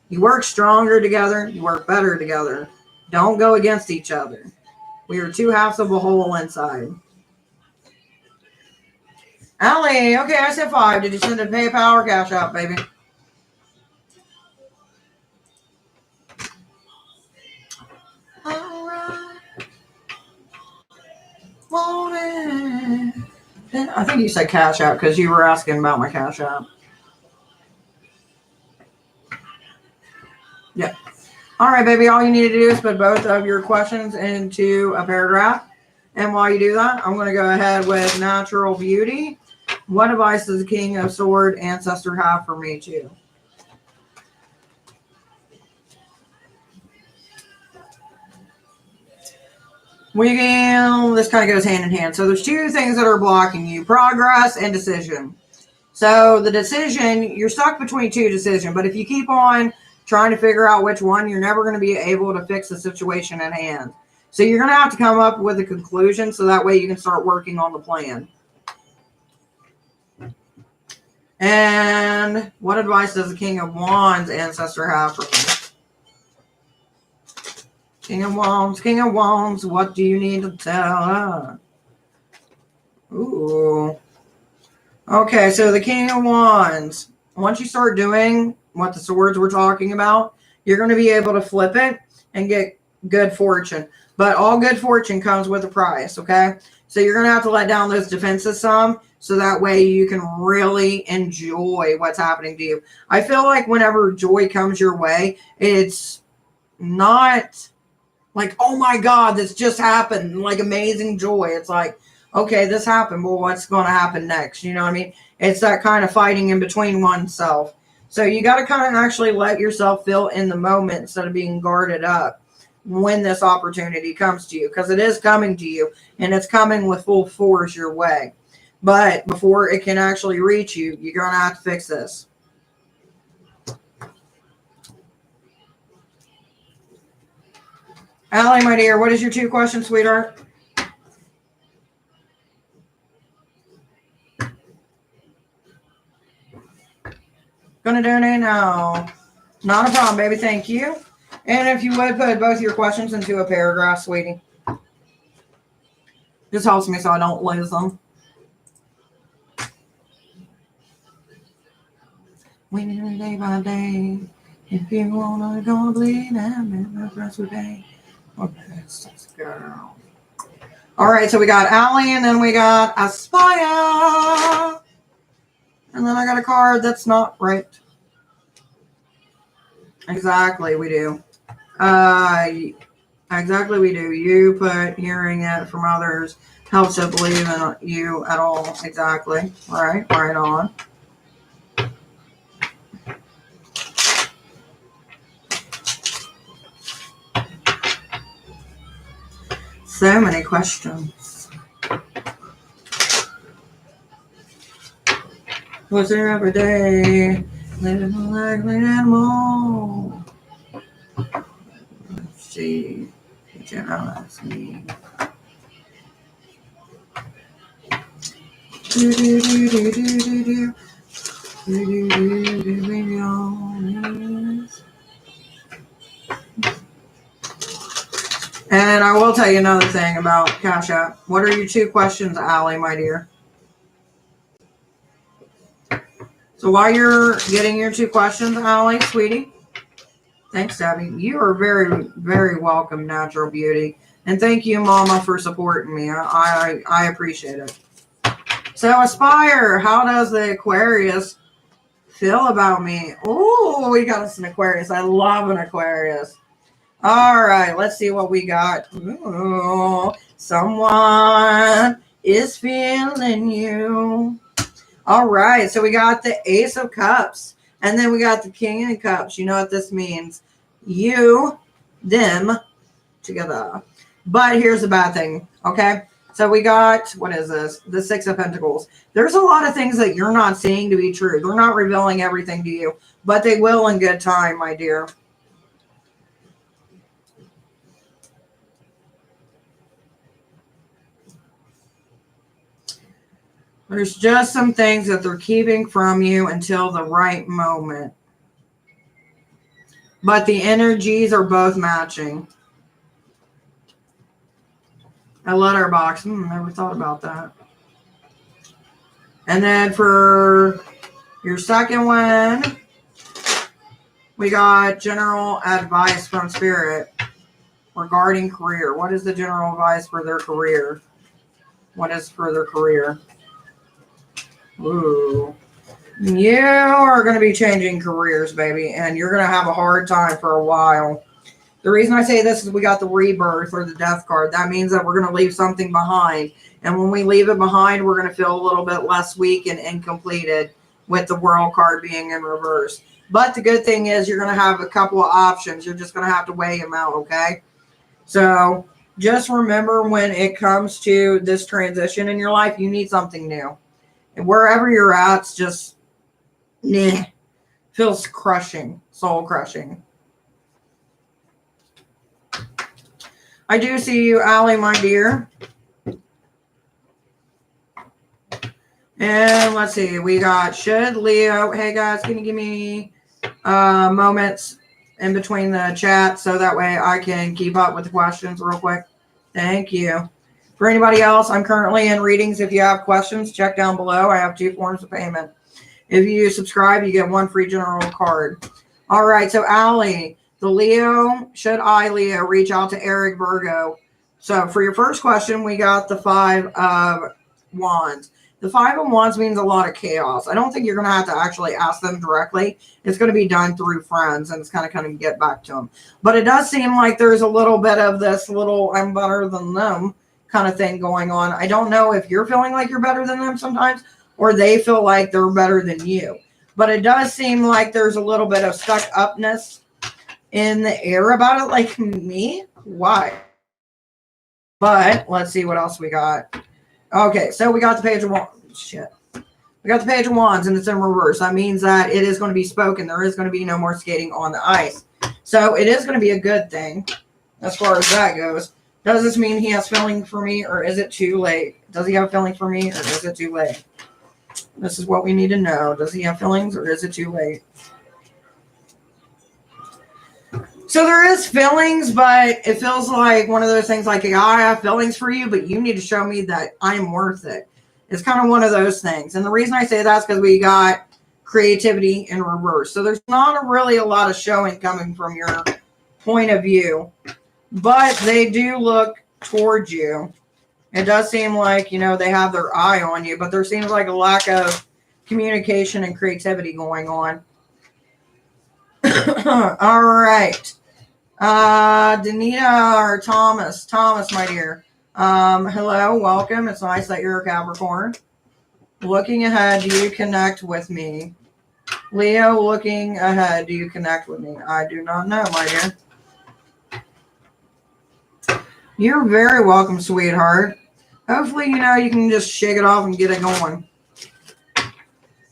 You work stronger together. You work better together. Don't go against each other. We are two halves of a whole inside. Allie, okay, I said 5. Did you send a PayPal or Cash App, baby? All right. I think you said Cash App because you were asking about my Cash App. Yeah. All right, baby. All you need to do is put both of your questions into a paragraph. And while you do that, I'm going to go ahead with Natural Beauty. What advice does the King of Sword ancestor have for me too? This kind of goes hand in hand. So there's two things that are blocking you: progress and decision. So the decision, you're stuck between two decisions, but if you keep on trying to figure out which one, you're never going to be able to fix the situation at hand. So you're going to have to come up with a conclusion so that way you can start working on the plan. And what advice does the King of Wands ancestor have for me? King of Wands, what do you need to tell her? Ooh. Okay, so the King of Wands. Once you start doing what the swords we're talking about, you're going to be able to flip it and get good fortune. But all good fortune comes with a price, okay? So you're going to have to let down those defenses some, so that way you can really enjoy what's happening to you. I feel like whenever joy comes your way, it's not like, oh my God, this just happened, like amazing joy. It's like, okay, this happened. Well, what's going to happen next? You know what I mean? It's that kind of fighting in between oneself. So you got to kind of actually let yourself feel in the moment instead of being guarded up when this opportunity comes to you, because it is coming to you and it's coming with full force your way. But before it can actually reach you, you're going to have to fix this. Allie, my dear, what is your 2 questions, sweetheart? Gonna donate now. Not a problem, baby. Thank you. And if you would put both your questions into a paragraph, sweetie. Just helps me so I don't lose them. Winning day by day. If you wanna go bleed and the rest of the day. Okay, let's go. All right, so we got Allie, and then we got Aspire. And then I got a card that's not right. Exactly, we do. Exactly, we do. You put hearing it from others helps to believe in you at all. Exactly. Right on. So many questions. What's there every day? Living like an animal. Let's see. That's me. And I will tell you another thing about Cash App. What are your 2 questions, Allie, my dear? So while you're getting your 2 questions, Allie, sweetie. Thanks, Debbie. You are very, very welcome, Natural Beauty. And thank you, Mama, for supporting me. I appreciate it. So, Aspire, how does the Aquarius feel about me? Oh, we got us an Aquarius. I love an Aquarius. All right, let's see what we got. Ooh, someone is feeling you. All right, so we got the Ace of Cups, and then we got the King of Cups. You know what this means. You, them, together. But here's the bad thing, okay? So we got, what is this? The 6 of Pentacles. There's a lot of things that you're not seeing to be true. They're not revealing everything to you, but they will in good time, my dear. There's just some things that they're keeping from you until the right moment. But the energies are both matching. A letterbox. Never thought about that. And then for your second one, we got general advice from Spirit regarding career. What is the general advice for their career? What is for their career? Ooh. You are going to be changing careers, baby, and you're going to have a hard time for a while. The reason I say this is we got the rebirth or the death card. That means that we're going to leave something behind. And when we leave it behind, we're going to feel a little bit less weak and incompleted with the world card being in reverse. But the good thing is you're going to have a couple of options. You're just going to have to weigh them out, okay? So just remember when it comes to this transition in your life, you need something new. And wherever you're at, it's just, feels crushing, soul crushing. I do see you, Allie, my dear. And let's see, we got should Leo. Hey guys, can you give me moments in between the chat so that way I can keep up with the questions real quick? Thank you. For anybody else, I'm currently in readings. If you have questions, check down below. I have 2 forms of payment. If you subscribe, you get 1 free general card. All right, so Allie, the Leo, should I, Leo, reach out to Eric Virgo So for your first question, we got the 5 of Wands. The 5 of Wands means a lot of chaos. I don't think you're going to have to actually ask them directly. It's going to be done through friends, and it's kind of get back to them. But it does seem like there's a little bit of this little I'm better than them kind of thing going on. I don't know if you're feeling like you're better than them sometimes, or they feel like they're better than you. But it does seem like there's a little bit of stuck upness in the air about it, like me. Why? But let's see what else we got. Okay, so we got the Page of Wands. Shit. We got the Page of Wands, and it's in reverse. That means that it is going to be spoken. There is going to be no more skating on the ice. So it is going to be a good thing as far as that goes. Does this mean he has feeling for me, or is it too late? Does he have feeling for me, or is it too late? This is what we need to know. Does he have feelings, or is it too late? So there is feelings, but it feels like one of those things like, I have feelings for you, but you need to show me that I'm worth it. It's kind of one of those things. And the reason I say that is because we got creativity in reverse. So there's not really a lot of showing coming from your point of view, but they do look towards you. It does seem like, they have their eye on you, but there seems like a lack of communication and creativity going on. All right. Danita or Thomas, my dear. Hello, welcome. It's nice that you're a Capricorn. Looking ahead, do you connect with me? Leo, looking ahead, do you connect with me? I do not know, my dear. You're very welcome, sweetheart. Hopefully, you can just shake it off and get it going.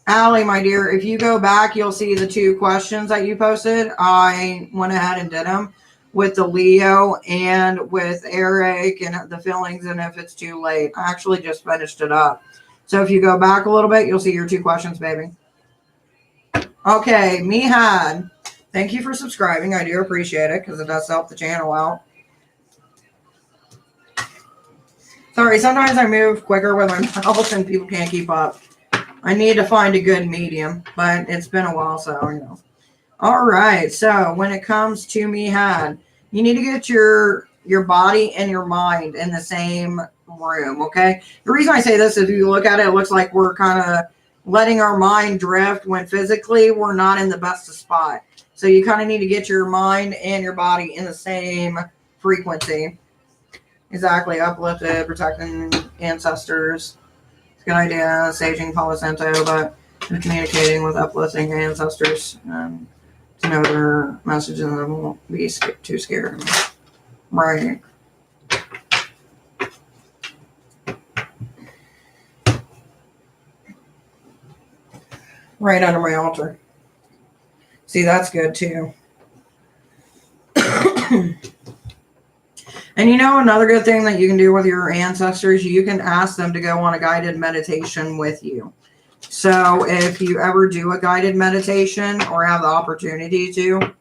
Allie, my dear, if you go back, you'll see the 2 questions that you posted. I went ahead and did them with the Leo and with Eric and the feelings and if it's too late. I actually just finished it up. So if you go back a little bit, you'll see your 2 questions, baby. Okay, Mihad, thank you for subscribing. I do appreciate it because it does help the channel out. Sorry, sometimes I move quicker with my mouth and people can't keep up. I need to find a good medium, but it's been a while, so, All right, so when it comes to Mihad, you need to get your body and your mind in the same room, okay? The reason I say this is if you look at it, it looks like we're kind of letting our mind drift when physically we're not in the best of spot. So you kind of need to get your mind and your body in the same frequency. Exactly, uplifted, protecting ancestors. Good idea, saging Palo Santo, but communicating with uplifting ancestors to know their messages and won't be too scared. Right. Right under my altar. See, that's good too. And another good thing that you can do with your ancestors, you can ask them to go on a guided meditation with you. So if you ever do a guided meditation or have the opportunity to,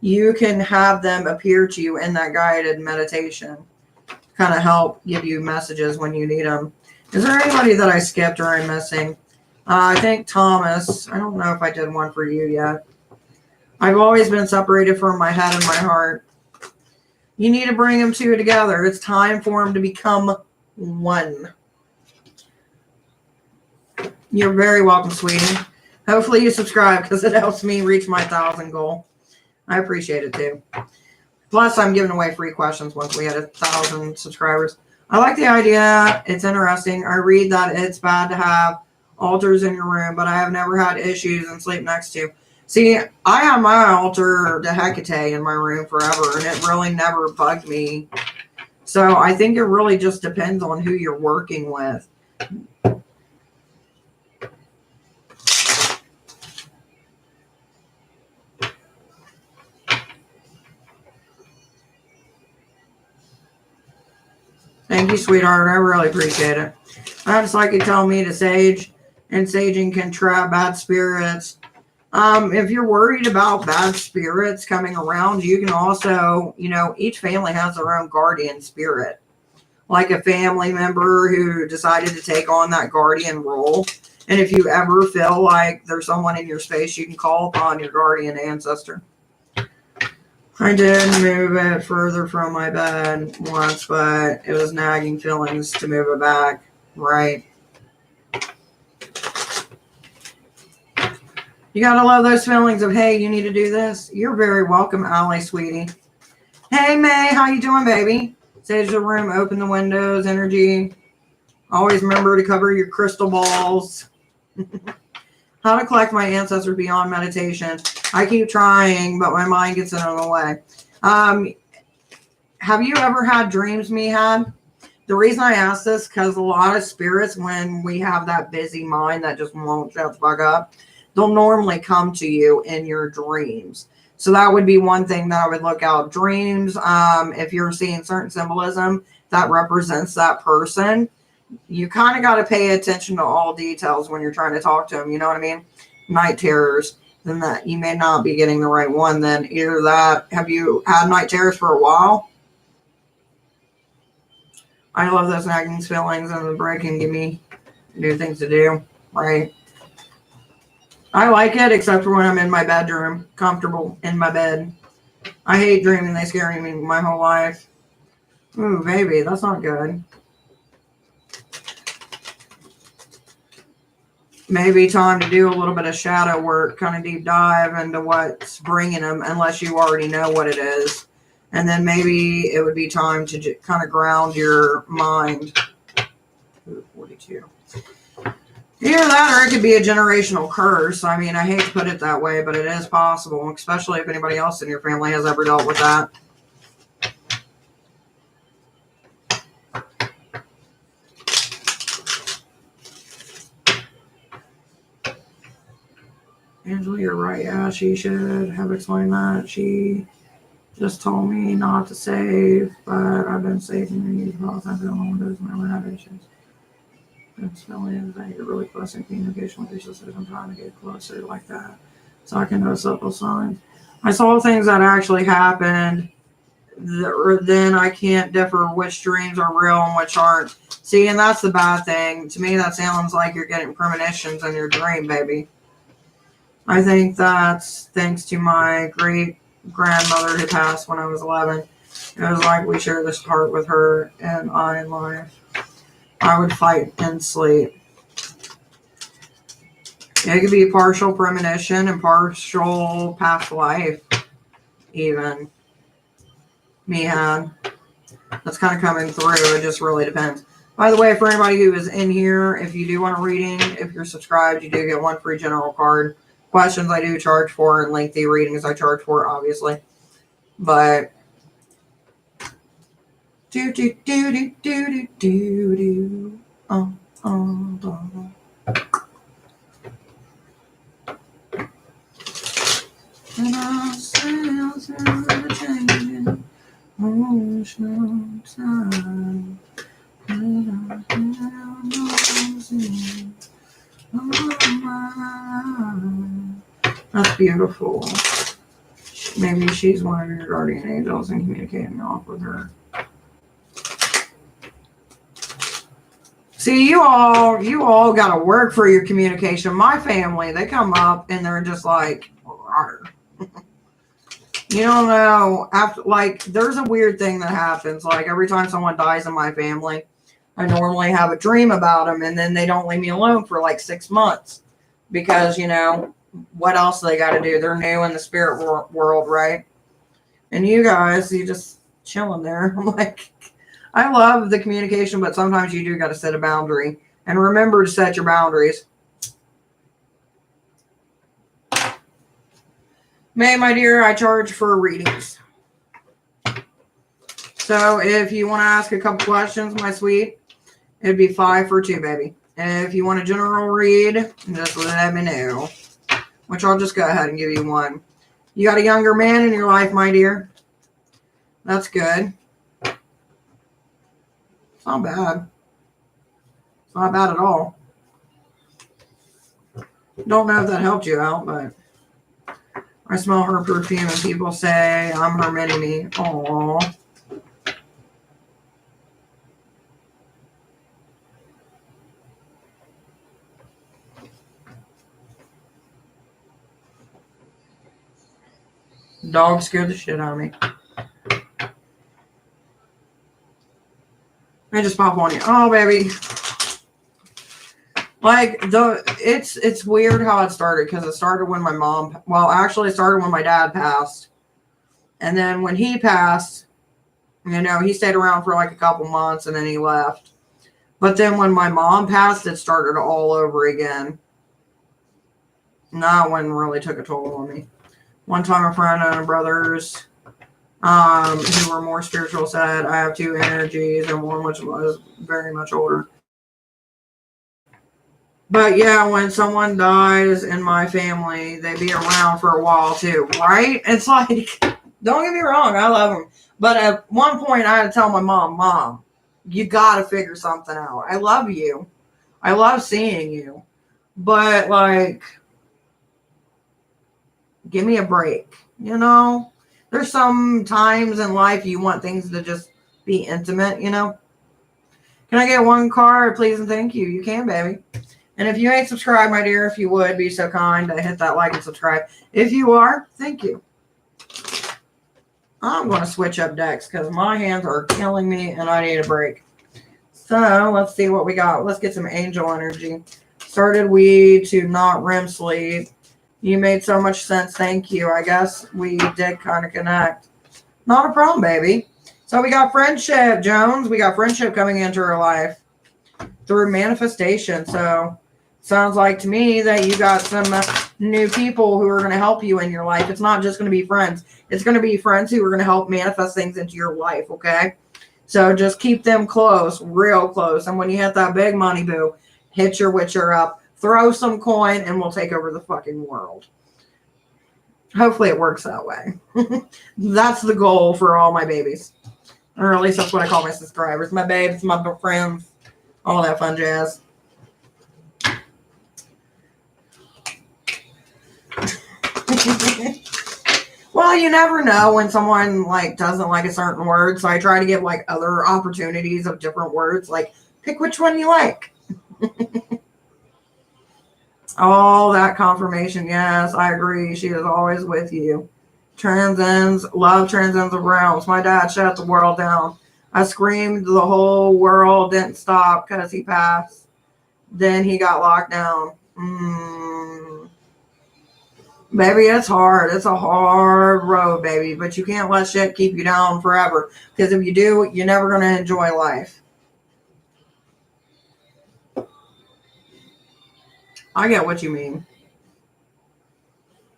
you can have them appear to you in that guided meditation. Kind of help give you messages when you need them. Is there anybody that I skipped or I'm missing? I think Thomas. I don't know if I did one for you yet. I've always been separated from my head and my heart. You need to bring them 2 together. It's time for them to become one. You're very welcome, sweetie. Hopefully you subscribe because it helps me reach my 1,000 goal. I appreciate it too. Plus, I'm giving away free questions once we hit 1,000 subscribers. I like the idea. It's interesting. I read that it's bad to have altars in your room, but I have never had issues and sleep next to. See, I have my altar de Hecate in my room forever, and it really never bugged me. So I think it really just depends on who you're working with. Thank you, sweetheart. I really appreciate it. That's like you tell me to sage, and saging can trap bad spirits. If you're worried about bad spirits coming around, you can also, each family has their own guardian spirit. Like a family member who decided to take on that guardian role. And if you ever feel like there's someone in your space, you can call upon your guardian ancestor. I did move it further from my bed once, but it was nagging feelings to move it back. Right. You gotta love those feelings of, hey, you need to do this. You're very welcome, Allie, sweetie. Hey, May, how you doing, baby? Sage the room, open the windows, energy. Always remember to cover your crystal balls. How to collect my ancestors beyond meditation. I keep trying, but my mind gets in the way. Have you ever had dreams me had? The reason I ask this, because a lot of spirits, when we have that busy mind that just won't shut the fuck up, they'll normally come to you in your dreams. So that would be one thing that I would look out. Dreams, if you're seeing certain symbolism that represents that person, you kind of got to pay attention to all details when you're trying to talk to them. You know what I mean? Night terrors. Then that you may not be getting the right one. Then either that. Have you had night terrors for a while? I love those nagging feelings and the break and give me new things to do. Right. I like it, except for when I'm in my bedroom, comfortable in my bed. I hate dreaming. They scare me my whole life. Ooh, baby, that's not good. Maybe time to do a little bit of shadow work, kind of deep dive into what's bringing them, unless you already know what it is. And then maybe it would be time to kind of ground your mind. Ooh, 42. Either that or it could be a generational curse. I mean, I hate to put it that way, but it is possible, especially if anybody else in your family has ever dealt with that. Angela, you're right. Yeah, she should have explained that. She just told me not to save, but I've been saving these calls. I've been on windows and never had issues. It's feeling that you're really close in communication with each other. I'm trying to get closer like that so I can know subtle signs. I saw things that actually happened. Then I can't differ which dreams are real and which aren't. See, and that's the bad thing. To me, that sounds like you're getting premonitions in your dream, baby. I think that's thanks to my great grandmother who passed when I was 11. It was like we shared this heart with her and I in life. I would fight and sleep. It could be partial premonition and partial past life, even. Me had. That's kind of coming through. It just really depends. By the way, for anybody who is in here, if you do want a reading, if you're subscribed, you do get one free general card. Questions I do charge for, and lengthy readings I charge for, obviously. But do do do do do do do. And I'll sail through the changing ocean time. That's beautiful. Maybe she's one of your guardian angels and communicating off with her. See, you all got to work for your communication. My family, they come up and they're just like, you don't know. After, like, there's a weird thing that happens. Like, every time someone dies in my family, I normally have a dream about them, and then they don't leave me alone for like 6 months because, you know, what else they got to do? They're new in the spirit world, right? And you guys, you just chilling there. I'm like, I love the communication, but sometimes you do got to set a boundary. And remember to set your boundaries. May, my dear, I charge for readings. So if you want to ask a couple questions, my sweet, it'd be 5 for 2, baby. And if you want a general read, just let me know. Which I'll just go ahead and give you one. You got a younger man in your life, my dear? That's good. It's not bad. It's not bad at all. Don't know if that helped you out, but I smell her perfume and people say I'm her mini-me. Aww. Dog scared the shit out of me. I just pop on you. Oh, baby. Like, it's weird how it started, because it started when my mom, well, actually it started when my dad passed. And then when he passed, you know, he stayed around for like a couple months and then he left. But then when my mom passed, it started all over again. And that one really took a toll on me. One time a friend and brothers who were more spiritual said, I have two energies, and one which was very much older. But yeah, when someone dies in my family, they be around for a while too, right? It's like, don't get me wrong, I love them. But at one point, I had to tell my Mom, you gotta figure something out. I love you. I love seeing you. But, like, give me a break, you know? There's some times in life you want things to just be intimate, you know? Can I get one card, please and thank you? You can, baby. And if you ain't subscribed, my dear, if you would be so kind to hit that like and subscribe. If you are, thank you. I'm going to switch up decks because my hands are killing me and I need a break. So let's see what we got. Let's get some angel energy. Started we to not REM sleep. You made so much sense. Thank you. I guess we did kind of connect. Not a problem, baby. So we got friendship, Jones. We got friendship coming into her life through manifestation. So sounds like to me that you got some new people who are going to help you in your life. It's not just going to be friends. It's going to be friends who are going to help manifest things into your life, okay? So just keep them close, real close. And when you hit that big money, boo, hit your witcher up, throw some coin, and we'll take over the fucking world. Hopefully it works that way. That's the goal for all my babies. Or at least that's what I call my subscribers. My babes, my friends, all that fun jazz. Well, you never know when someone like doesn't like a certain word, so I try to give like other opportunities of different words, like pick which one you like. Oh, that confirmation. Yes, I agree. She is always with you. Love transcends the realms. My dad shut the world down. I screamed, the whole world didn't stop because he passed. Then he got locked down. Baby, it's hard. It's a hard road, baby. But you can't let shit keep you down forever. Because if you do, you're never going to enjoy life. I get what you mean.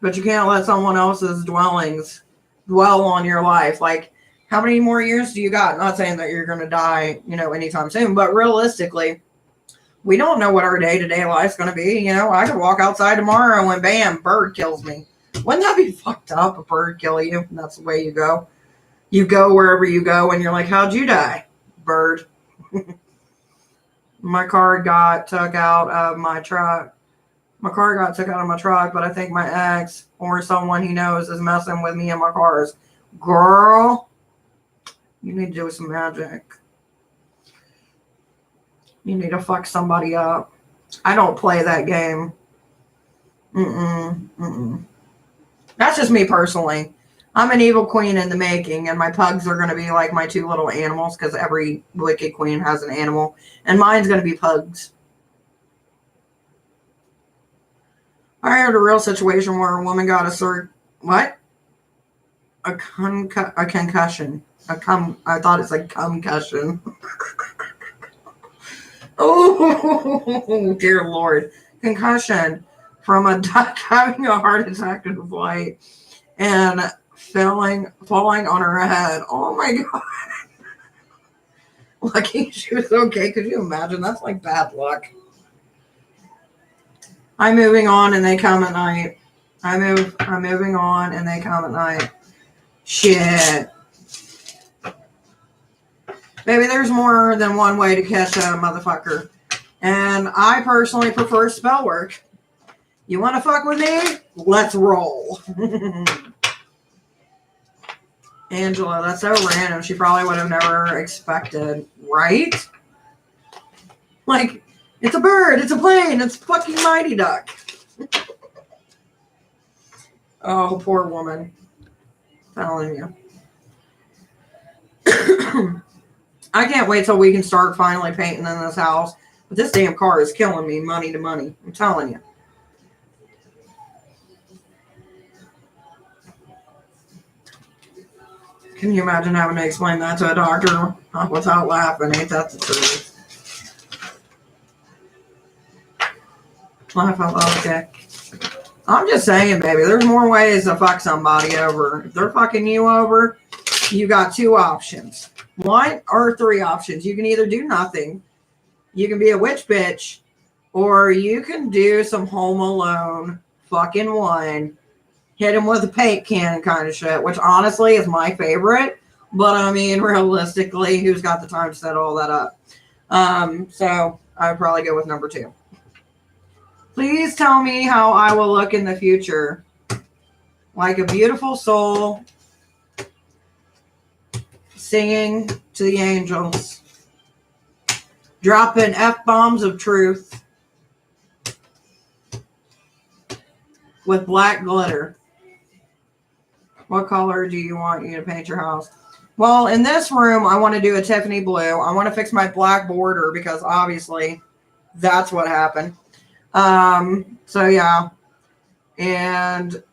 But you can't let someone else's dwellings dwell on your life. Like, how many more years do you got? Not saying that you're going to die, you know, anytime soon. But realistically, we don't know what our day-to-day life's going to be. You know, I could walk outside tomorrow and bam, bird kills me. Wouldn't that be fucked up, a bird kill you? And that's the way you go. You go wherever you go and you're like, how'd you die? Bird. My car got took out of my truck. My car got took out of my truck, but I think my ex or someone he knows is messing with me and my cars. Girl, you need to do some magic. You need to fuck somebody up. I don't play that game. That's just me personally. I'm an evil queen in the making, and my pugs are going to be like my two little animals because every wicked queen has an animal, and mine's going to be pugs. I heard a real situation where a woman got a concussion. I thought it's like concussion. Oh, dear Lord. Concussion from a duck having a heart attack in flight and falling on her head. Oh, my God. Lucky she was okay. Could you imagine? That's like bad luck. I'm moving on and they come at night. I'm moving on and they come at night. Shit. Baby, there's more than one way to catch a motherfucker. And I personally prefer spell work. You want to fuck with me? Let's roll. Angela, that's so random. She probably would have never expected, right? Like, it's a bird, it's a plane, it's fucking Mighty Duck. Oh, poor woman. telling you. I can't wait till we can start finally painting in this house. But this damn car is killing me money to money. I'm telling you. Can you imagine having to explain that to a doctor without laughing? Ain't that the truth? Laugh out loud, okay. I'm just saying, baby, there's more ways to fuck somebody over. If they're fucking you over, you got two options. One or three options. You can either do nothing, you can be a witch bitch, or you can do some Home Alone fucking one, hit him with a paint can kind of shit, which honestly is my favorite. But I mean, realistically, who's got the time to set all that up? So I would probably go with number 2. Please tell me how I will look in the future. Like a beautiful soul singing to the angels. Dropping F-bombs of truth with black glitter. What color do you want you to paint your house? Well, in this room, I want to do a Tiffany blue. I want to fix my black border because obviously that's what happened. So yeah. And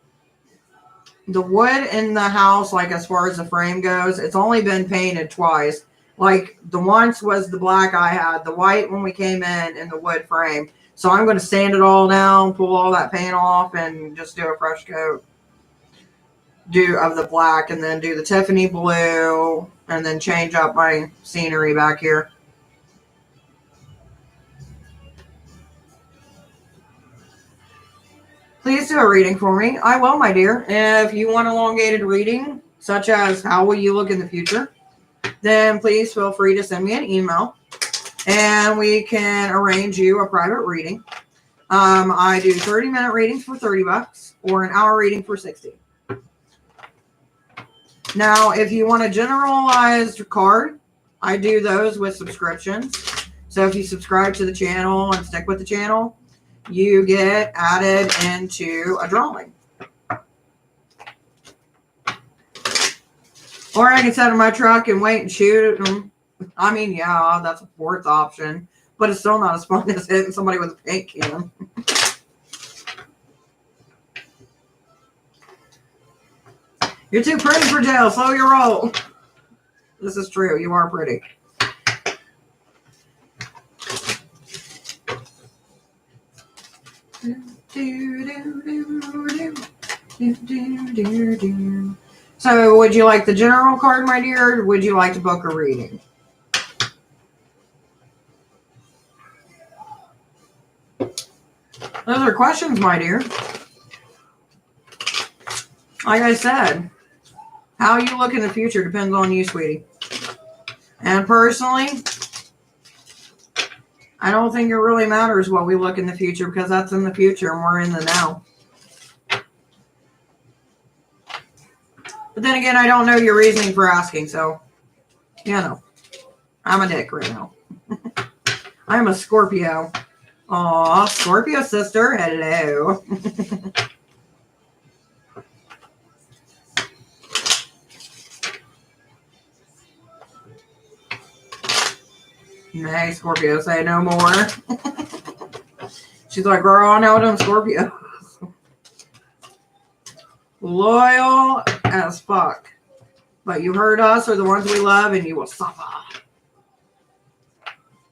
the wood in the house, like as far as the frame goes, it's only been painted twice. Like the once was the black I had, the white when we came in the wood frame. So I'm going to sand it all down, pull all that paint off, and just do a fresh coat of the black, and then do the Tiffany blue, and then change up my scenery back here. Please do a reading for me. I will, my dear. If you want elongated reading, such as how will you look in the future, then please feel free to send me an email, and we can arrange you a private reading. I do 30-minute readings for $30 or an hour reading for $60. Now, if you want a generalized card, I do those with subscriptions. So if you subscribe to the channel and stick with the channel, you get added into a drawing. Or I can sit in my truck and wait and shoot them. I mean, yeah, that's a fourth option. But it's still not as fun as hitting somebody with a paint can. You're too pretty for jail. Slow your roll. This is true. You are pretty. So, would you like the general card, my dear, or would you like to book a reading? Those are questions, my dear. Like I said, how you look in the future depends on you, sweetie. And personally, I don't think it really matters what we look in the future, because that's in the future and we're in the now. But then again, I don't know your reasoning for asking, so, you know, I'm a dick right now. I'm a Scorpio. Aw, Scorpio sister, hello. Nay, Scorpio, say no more. She's like, girl, I know them Scorpios. Loyal as fuck. But you hurt us or the ones we love and you will suffer.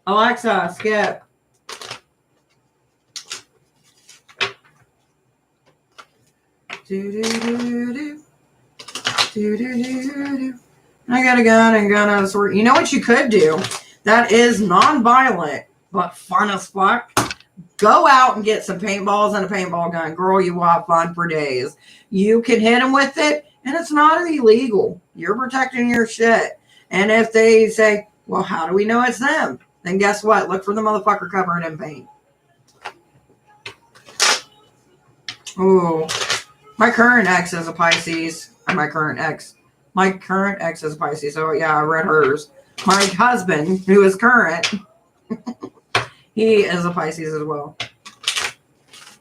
Alexa, skip. Do-do-do-do. Do-do-do-do. I got a gun and gun out of sword. You know what you could do? That is non-violent, but fun as fuck. Go out and get some paintballs and a paintball gun. Girl, you will have fun for days. You can hit them with it, and it's not illegal. You're protecting your shit. And if they say, well, how do we know it's them? Then guess what? Look for the motherfucker covered in paint. Ooh. My current ex is a Pisces. My current ex is a Pisces. So, yeah, I read hers. My husband, who is current, he is a Pisces as well.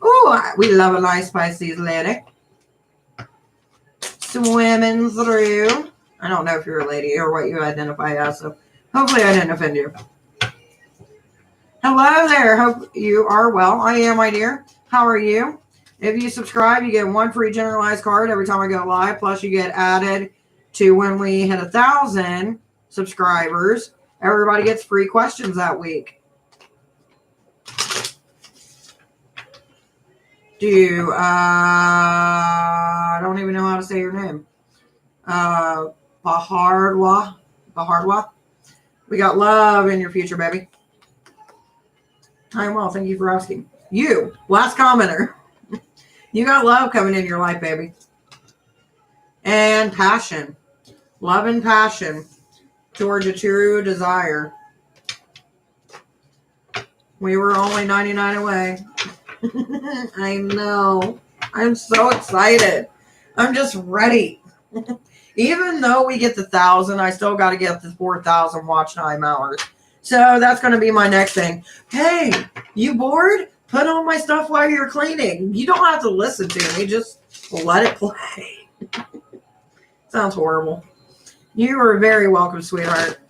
Ooh, we love a nice Pisces lady. swimming through. I don't know if you're a lady or what you identify as, so hopefully I didn't offend you. Hello there. Hope you are well. I am, my dear. How are you? If you subscribe, you get one free generalized card every time I go live. Plus, you get added to when we hit 1,000 subscribers. Everybody gets free questions that week. I don't even know how to say your name. Bahardwa. We got love in your future, baby. I'm well. Thank you for asking. You, last commenter. You got love coming in your life, baby. And passion. Love and passion towards a true desire. We were only 99 away. I know. I'm so excited. I'm just ready. Even though we get the 1,000, I still got to get the 4,000 watch time hours. So that's going to be my next thing. Hey, you bored? Put on my stuff while you're cleaning. You don't have to listen to me. Just let it play. Sounds horrible. You are very welcome, sweetheart.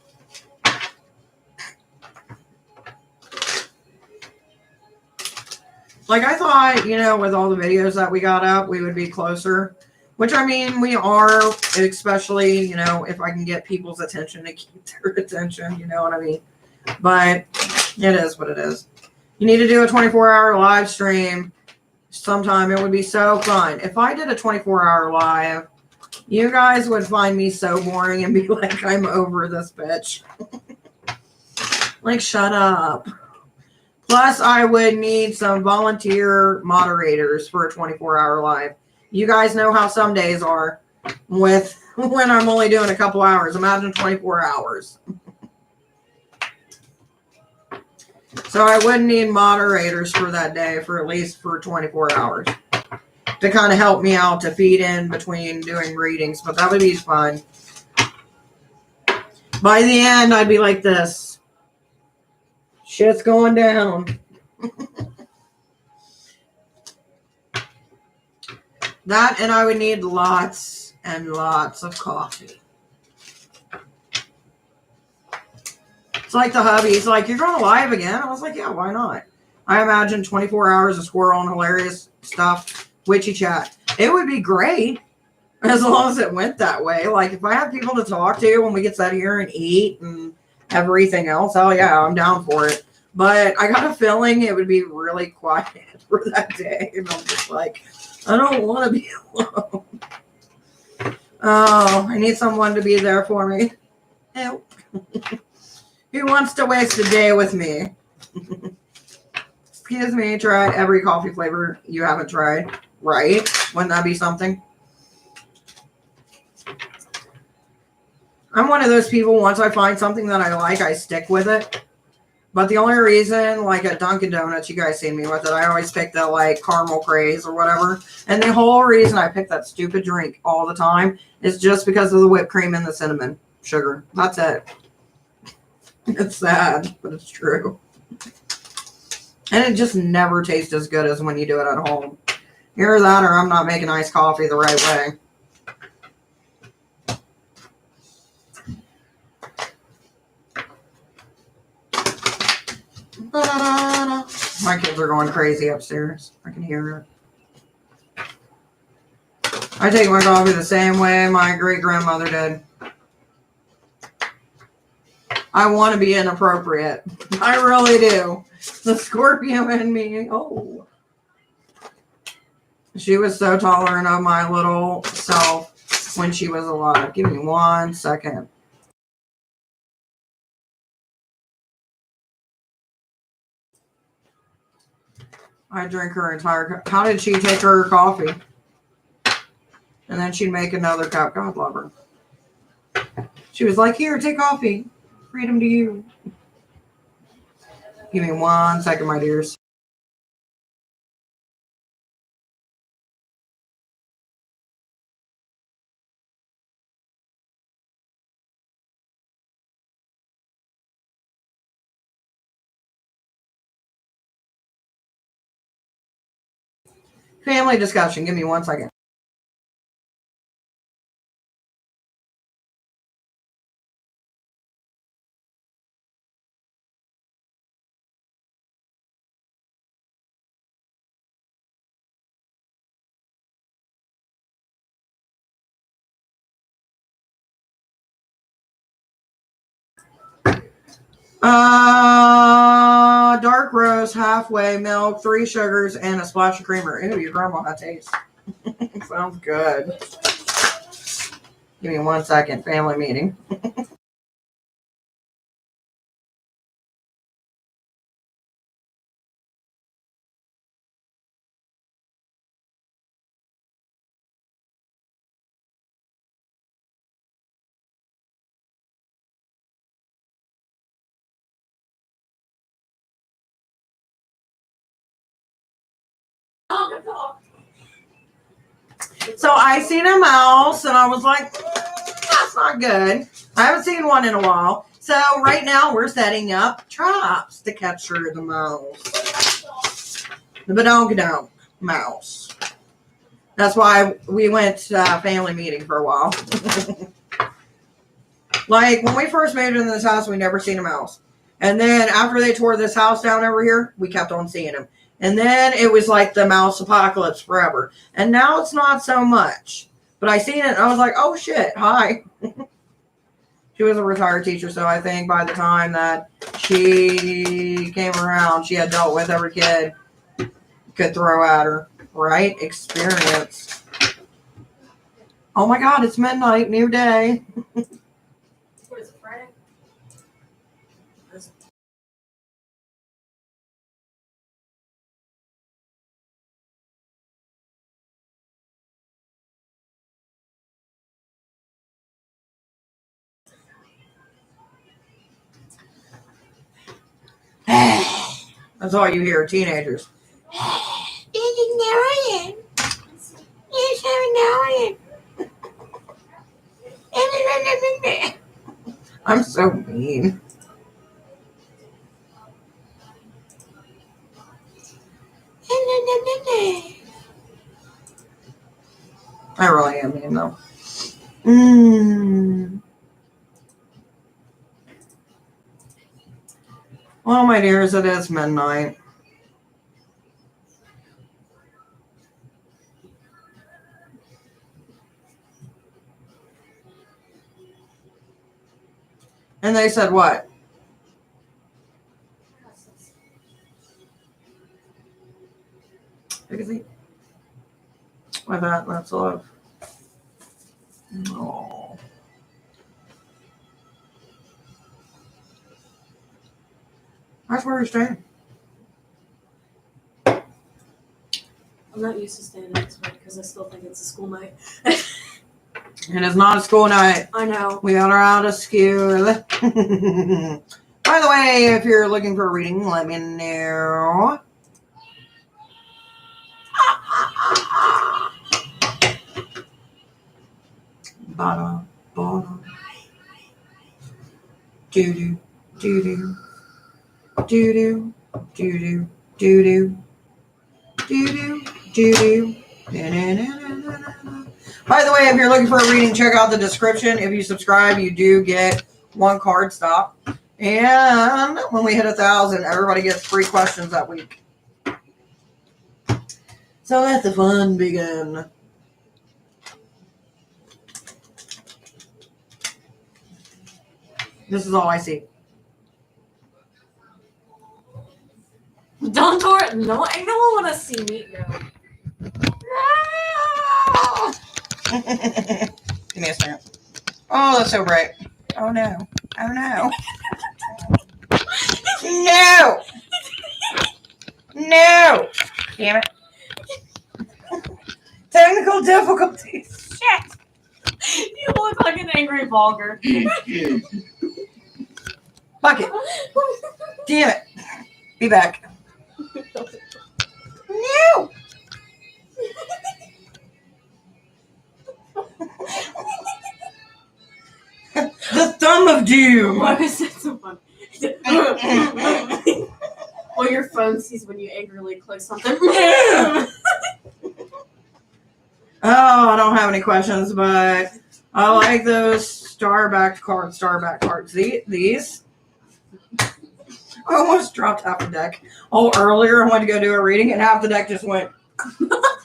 Like, I thought, with all the videos that we got up, we would be closer. Which, I mean, we are, especially, if I can get people's attention to keep their attention, you know what I mean? But it is what it is. You need to do a 24-hour live stream sometime. It would be so fun. If I did a 24-hour live, you guys would find me so boring and be like, I'm over this bitch. Like, shut up. Plus, I would need some volunteer moderators for a 24-hour live. You guys know how some days are with when I'm only doing a couple hours. Imagine 24 hours. So I would need moderators for that day for at least for 24 hours to kind of help me out to feed in between doing readings. But that would be fun. By the end, I'd be like this. Shit's going down. That, and I would need lots and lots of coffee. It's like the hubby. He's like, you're going live again? I was like, yeah, why not? I imagine 24 hours of squirrel and hilarious stuff, witchy chat. It would be great as long as it went that way. Like, if I have people to talk to when we get set here and eat and everything else, oh yeah, I'm down for it. But I got a feeling it would be really quiet for that day. And I'm just like, I don't want to be alone. Oh, I need someone to be there for me. Help. Who wants to waste a day with me? Excuse me, try every coffee flavor you haven't tried. Right? Wouldn't that be something? I'm one of those people, once I find something that I like, I stick with it. But the only reason, like at Dunkin' Donuts, you guys see me with it, I always pick the like caramel craze or whatever. And the whole reason I pick that stupid drink all the time is just because of the whipped cream and the cinnamon sugar. That's it. It's sad, but it's true. And it just never tastes as good as when you do it at home. Either that or I'm not making iced coffee the right way. My kids are going crazy upstairs. I can hear it. I take my coffee the same way my great-grandmother did. I want to be inappropriate. I really do. The Scorpio in me. Oh. She was so tolerant of my little self when she was alive. Give me 1 second. I drink her entire cup. How did she take her coffee? And then she'd make another cup. God love her. She was like, here, take coffee. Freedom to you. Give me 1 second, my dears. Family discussion. Give me 1 second. Dark roast, halfway milk, 3 sugars, and a splash of creamer. Ew, your grandma had taste. Sounds good. Give me 1 second. Family meeting. So I seen a mouse and I was like, that's not good. I haven't seen one in a while. So right now we're setting up traps to capture the mouse. The badonk mouse. That's why we went to family meeting for a while. Like when we first moved into this house, we never seen a mouse. And then after they tore this house down over here, we kept on seeing them. And then it was like the mouse apocalypse forever. And now it's not so much. But I seen it and I was like, oh shit, hi. She was a retired teacher, so I think by the time that she came around, she had dealt with every kid could throw at her. Right? Experience. Oh my god, it's midnight, new day. What is it, Friday? That's all you hear, teenagers. I'm so mean. I really am mean though. Well, my dears, it is midnight. And they said what? With that, that's love. Oh. That's where you're staying. I'm not used to staying this way because I still think it's a school night. It is not a school night. I know. We are out of school. By the way, if you're looking for a reading, let me know. Bada, bada. Doo-doo, doo-doo. Doo-doo, doo-doo, doo-doo. Doo-doo, doo-doo. Na-na-na-na-na-na. By the way, if you're looking for a reading, check out the description. If you subscribe, you do get 1 card stop. And when we hit 1,000, everybody gets 3 questions that week. So let the fun begin. This is all I see. Don't torture. No, I don't want to see meat now. Give me a second. Oh, that's so bright. Oh no. Oh no. No. No. Damn it. Technical difficulties. Shit. You look like an angry vulgar. Bucket. Damn it. Be back. No. The thumb of doom. Why is that so funny? Well, your phone sees when you angrily click something. Oh, I don't have any questions, but I like those star-backed cards. These. I almost dropped half the deck. Oh, earlier I went to go do a reading and half the deck just went. I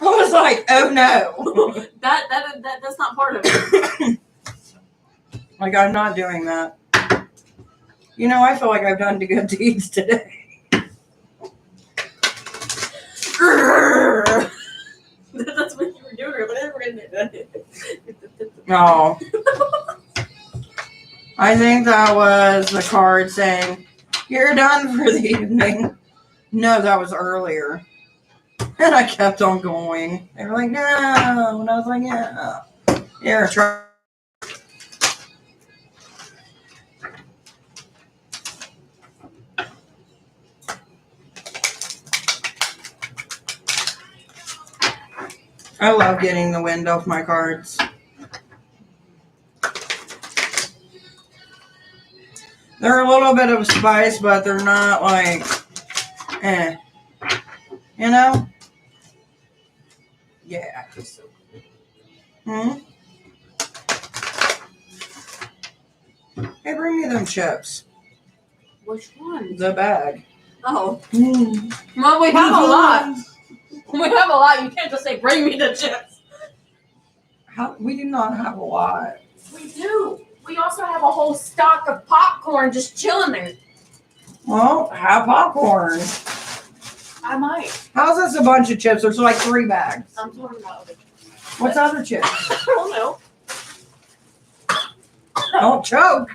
was like, oh no. That's not part of it. Like, I'm not doing that. You know, I feel like I've done good deeds today. That's what you were doing earlier. No. I think that was the card saying, "You're done for the evening." No, that was earlier. And I kept on going. They were like, "No." And I was like, "Yeah. Here, try." I love getting the wind off my cards. They're a little bit of spice, but they're not like, you know? Yeah. Hmm? Hey, bring me them chips. Which one? The bag. Oh. Well, we have a lot. We have a lot. You can't just say, bring me the chips. We do not have a lot. We do. We also have a whole stock of popcorn just chilling there. Well, have popcorn. I might. How's this a bunch of chips? There's like 3 bags. I'm talking about other chips. What's other chips? I don't know. Don't choke.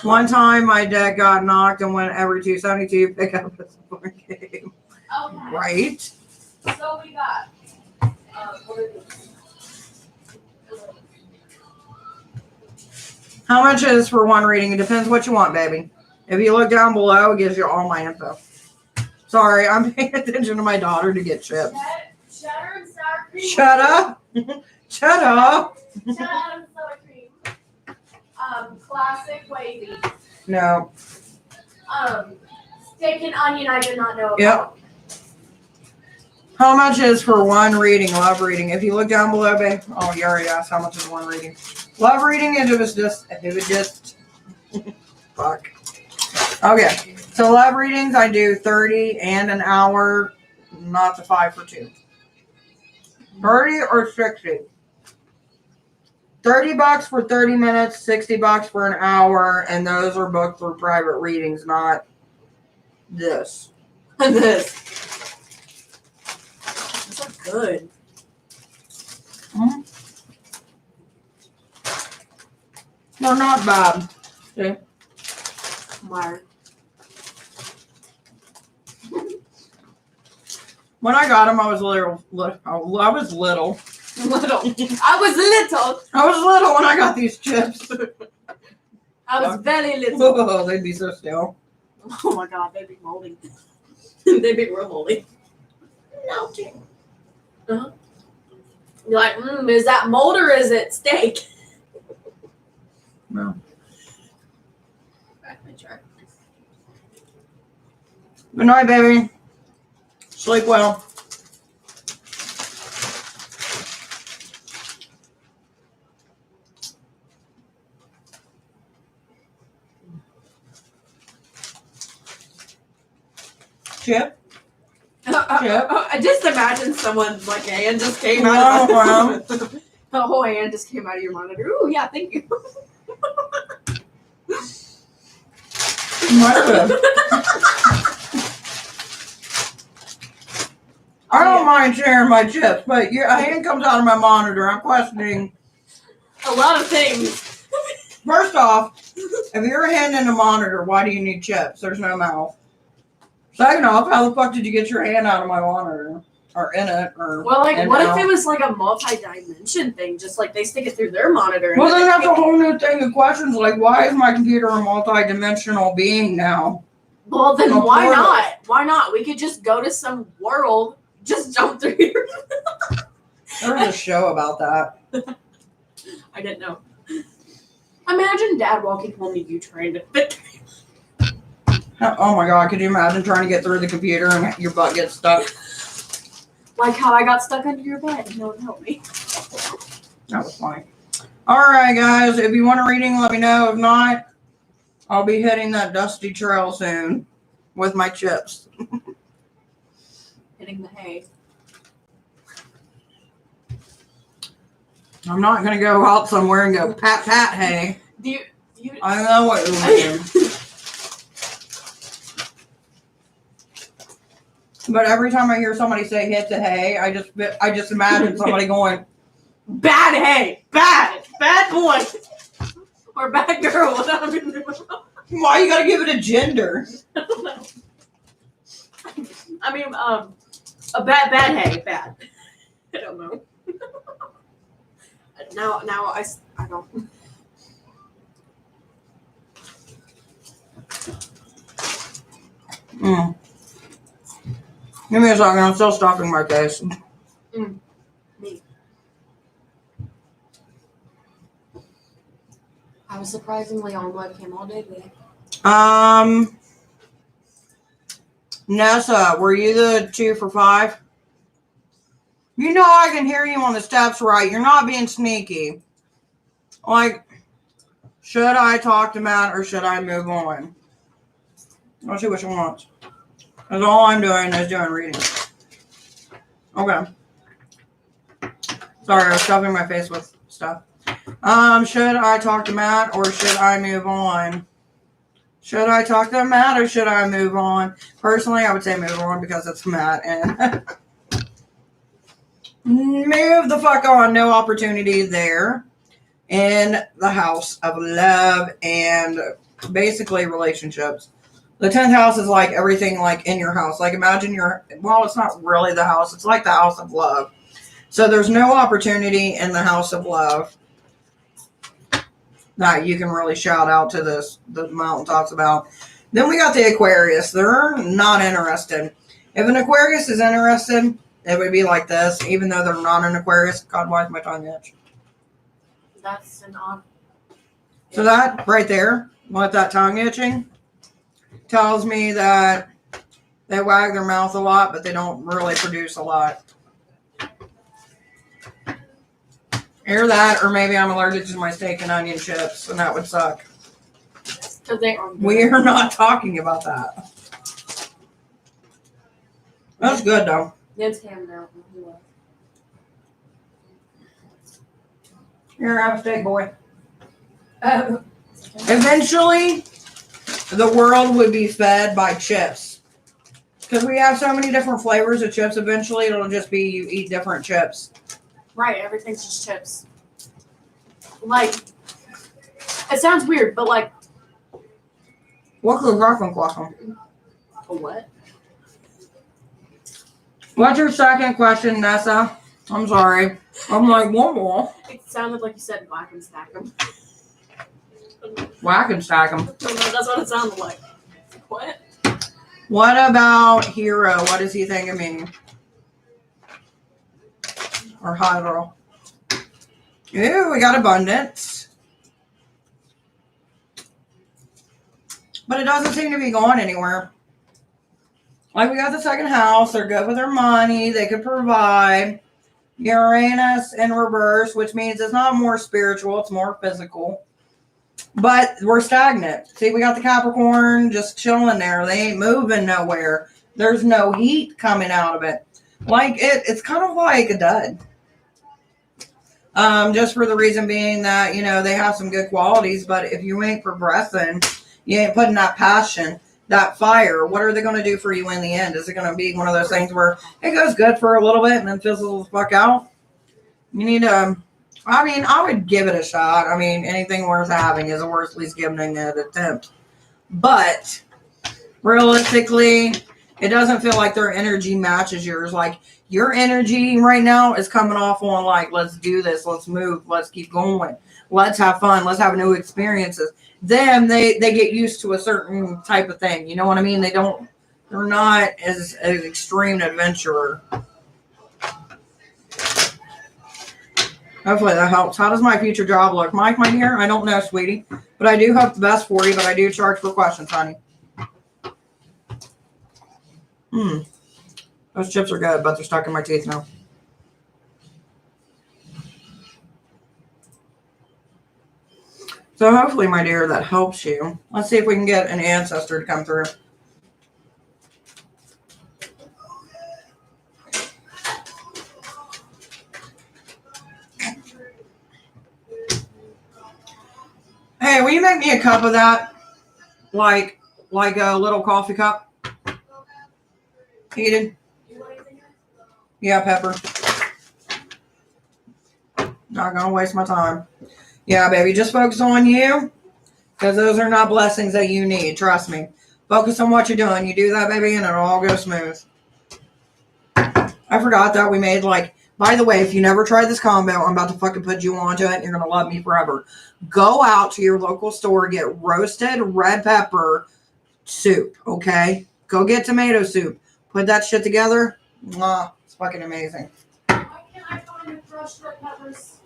One time my dad got knocked and went every 272 pick up a sports game. Okay. Right? So we got, what are these? How much is for one reading? It depends what you want, baby. If you look down below, it gives you all my info. Sorry, I'm paying attention to my daughter to get chips. Cheddar and sour cream. Shut up. Shut up. Cheddar and sour cream. Classic wavy. No. Steak and onion I did not know about. Yep. How much is for one reading? Love reading. If you look down below, babe. Oh, you already asked how much is one reading. Love reading, if it was just fuck. Okay. So love readings, I do 30 and an hour, not the 5 for 2. 30 or 60. $30 for 30 minutes, $60 for an hour, and those are booked through private readings, not this. This. These are good. Mm-hmm. They're not bad. See? Why? When I got them, I was little. I was little. Little. I was little. I was little when I got these chips. I was very little. Oh, they'd be so stale. Oh my god, they'd be moldy. They'd be real moldy. Melting. Uh-huh. You're like, is that mold or is it steak? No. Let me try. Good night, baby. Sleep well. Chip? I just imagine someone's like hand just came out of the whole hand just came out of your monitor. Ooh, yeah, thank you. I don't mind sharing my chips, but a hand comes out of my monitor. I'm questioning. A lot of things. First off, if you're a hand in a monitor, why do you need chips? There's no mouth. Second off, how the fuck did you get your hand out of my monitor? Or in it? Or well, like, what out? if it was like a multi-dimension thing? Just like they stick it through their monitor. Well, then that's a whole new thing of questions. Like, why is my computer a multi-dimensional being now? Well, then A why portal. not? Why not? We could just go to some world, just jump through here. There was a show about that. I didn't know. Imagine Dad walking home to you trying to fit. Oh my god, could you imagine trying to get through the computer and your butt gets stuck? Like how I got stuck under your bed and no one helped me. That was funny. Alright guys, if you want a reading, let me know. If not, I'll be hitting that dusty trail soon with my chips. Hitting the hay. I'm not going to go out somewhere and go pat pat hey. Do I know what you're doing. But every time I hear somebody say hit the hay, I just imagine somebody going, bad hay, bad boy, or bad girl. why you gotta give it a gender? I don't know. I mean, a bad hay, bad. I don't know. Now I don't. Give me a second, I'm still stuffing my face. Me. I was surprisingly on webcam all day today. Nessa, were you the 2 for 5? You know I can hear you on the steps, right? You're not being sneaky. Like, should I talk to Matt or should I move on? I'll see what she wants. Because all I'm doing is doing reading. Okay. Sorry, I was stuffing my face with stuff. Should I talk to Matt or should I move on? Should I talk to Matt or should I move on? Personally, I would say move on because it's Matt and move the fuck on. No opportunity there in the house of love and basically relationships. The 10th house is like everything like in your house. Like imagine it's not really the house. It's like the house of love. So there's no opportunity in the house of love that you can really shout out to the mountaintops about. Then we got the Aquarius. They're not interested. If an Aquarius is interested, it would be like this, even though they're not an Aquarius. God, why is my tongue itch? That's an odd. So that right there, with that tongue itching, tells me that they wag their mouth a lot, but they don't really produce a lot. Either that, or maybe I'm allergic to my steak and onion chips, and that would suck. Because they are. We are not talking about that. That's good, though. Ned's hand out. Here, have a steak, boy. Eventually, the world would be fed by chips. Because we have so many different flavors of chips, eventually it'll just be you eat different chips. Right, everything's just chips. Like, it sounds weird, but like. Welcome. A what? What's your second question, Nessa? I'm sorry. I'm like, one more. It sounded like you said whack and stack them. Whack and stack them. That's what it sounded like. What? What about Hero? What does he think of me? Or Hydro? Ooh, we got abundance. But it doesn't seem to be going anywhere. Like, we got the second house. They're good with their money. They can provide. Uranus in reverse, which means it's not more spiritual. It's more physical. But we're stagnant. See, we got the Capricorn just chilling there. They ain't moving nowhere. There's no heat coming out of it. Like, it's kind of like a dud. Just for the reason being that, they have some good qualities, but if you ain't progressing, you ain't putting that passion, that fire, what are they going to do for you in the end? Is it going to be one of those things where it goes good for a little bit and then fizzles the fuck out? You need to, I would give it a shot. Anything worth having is worth at least giving it an attempt. But realistically, it doesn't feel like their energy matches yours. Like, your energy right now is coming off on like, let's do this, let's move, let's keep going, let's have fun, let's have new experiences. Then they get used to a certain type of thing. You know what I mean? They're not as an extreme adventurer. Hopefully that helps. How does my future job look? Mike, my dear, I don't know, sweetie. But I do hope the best for you, but I do charge for questions, honey. Those chips are good, but they're stuck in my teeth now. So hopefully, my dear, that helps you. Let's see if we can get an ancestor to come through. Hey, will you make me a cup of that? Like a little coffee cup? Heated? Yeah, pepper. Not gonna waste my time. Yeah, baby, just focus on you. Because those are not blessings that you need. Trust me. Focus on what you're doing. You do that, baby, and it'll all go smooth. I forgot that we made, like, by the way, if you never tried this combo, I'm about to fucking put you onto it and you're going to love me forever. Go out to your local store, get roasted red pepper soup, okay? Go get tomato soup. Put that shit together. Mwah, it's fucking amazing. Why can't I find the crushed red peppers?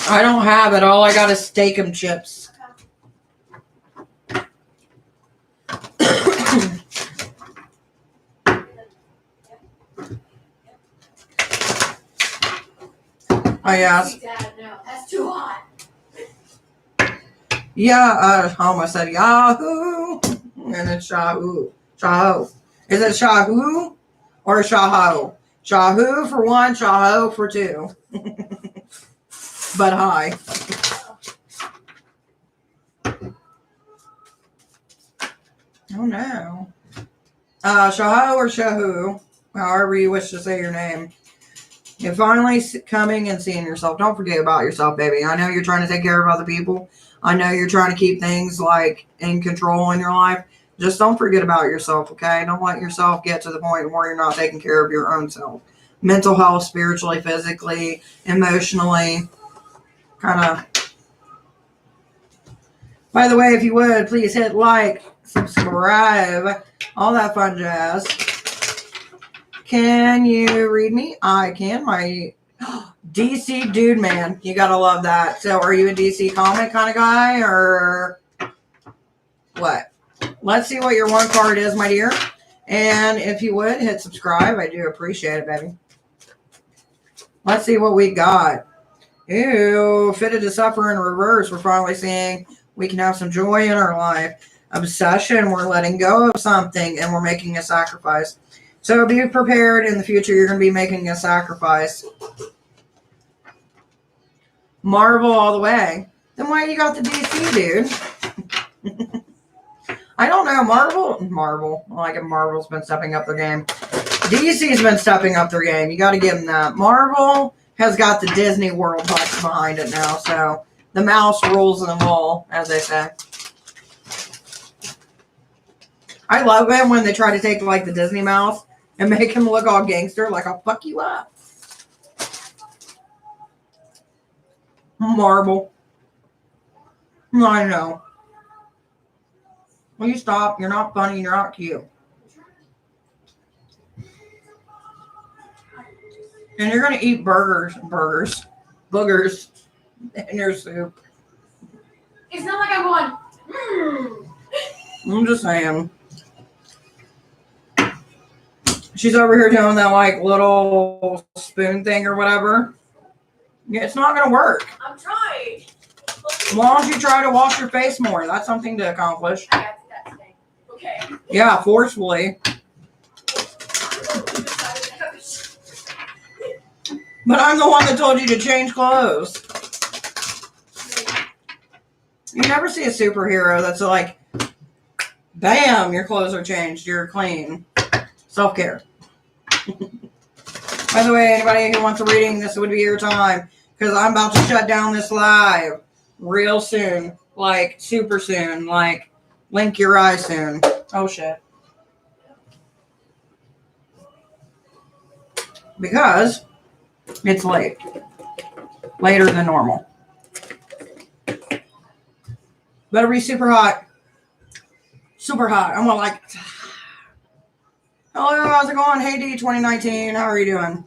I don't have it. All I got is steak-'em chips. Oh, yeah. Dad, no, that's too hot. Yeah, I almost said Yahoo. And it's Shahoo. Shaho. Is it Shahoo or Shaho? Shahoo for one, Shaho for two. But hi. Oh no. Shaho or Shahu, however you wish to say your name. You're finally coming and seeing yourself. Don't forget about yourself, baby. I know you're trying to take care of other people. I know you're trying to keep things like in control in your life. Just don't forget about yourself, okay? Don't let yourself get to the point where you're not taking care of your own self. Mental health, spiritually, physically, emotionally. Kind of. By the way, if you would, please hit like, subscribe, all that fun jazz. Can you read me? I can. My DC dude, man. You gotta love that. So are you a DC comic kind of guy or what? Let's see what your one card is, my dear. And if you would, hit subscribe. I do appreciate it, baby. Let's see what we got. Ew, fitted to suffer in reverse. We're finally seeing we can have some joy in our life. Obsession, we're letting go of something and we're making a sacrifice. So be prepared in the future. You're going to be making a sacrifice. Marvel all the way. Then why you got the DC, dude? I don't know. Marvel. Like Marvel's been stepping up their game. DC's been stepping up their game. You got to give them that. Marvel has got the Disney World touch behind it now. So the mouse rules them all, as they say. I love it when they try to take like the Disney mouse and make him look all gangster, like I'll fuck you up. Marvel. I know. Will you stop? You're not funny. You're not cute. And you're going to eat boogers in your soup. It's not like I'm going, I'm just saying. She's over here doing that like little spoon thing or whatever. Yeah, it's not going to work. I'm trying. Why don't you try to wash your face more? That's something to accomplish. I got that thing. Okay. Yeah, forcefully. But I'm the one that told you to change clothes. You never see a superhero that's like, bam, your clothes are changed. You're clean. Self-care. By the way, anybody who wants a reading, this would be your time. Because I'm about to shut down this live real soon. Like, super soon. Like, blink your eyes soon. Oh, shit. Because it's late. Later than normal. Better be super hot. Super hot. I'm like... Hello, how's it going? Hey, D 2019. How are you doing?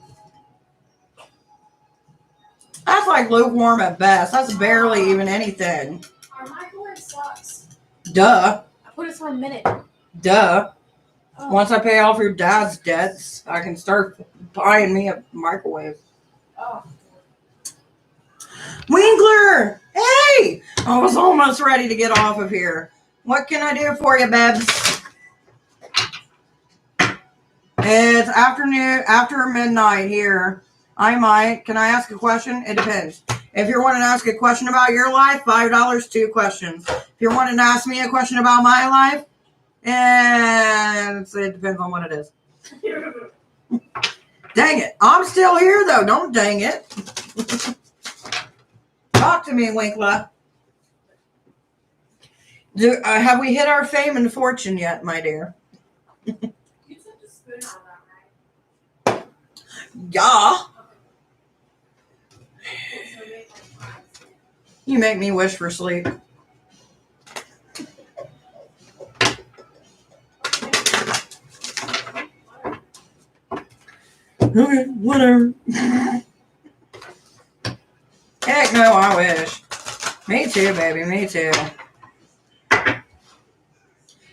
That's like lukewarm at best. That's barely even anything. Our microwave sucks. Duh. I put it for a minute. Duh. Oh. Once I pay off your dad's debts, I can start buying me a microwave. Oh. Winkler! Hey! I was almost ready to get off of here. What can I do for you, Babs? It's after midnight here. Can I ask a question? It depends. If you're wanting to ask a question about your life, $5, 2 questions. If you're wanting to ask me a question about my life, and it depends on what it is. Dang it. I'm still here, though. Don't dang it. Talk to me, Winkla. Have we hit our fame and fortune yet, my dear? You took the spoon out of that, right? Yeah. You make me wish for sleep. Okay, whatever. Heck no, I wish. Me too, baby. Me too.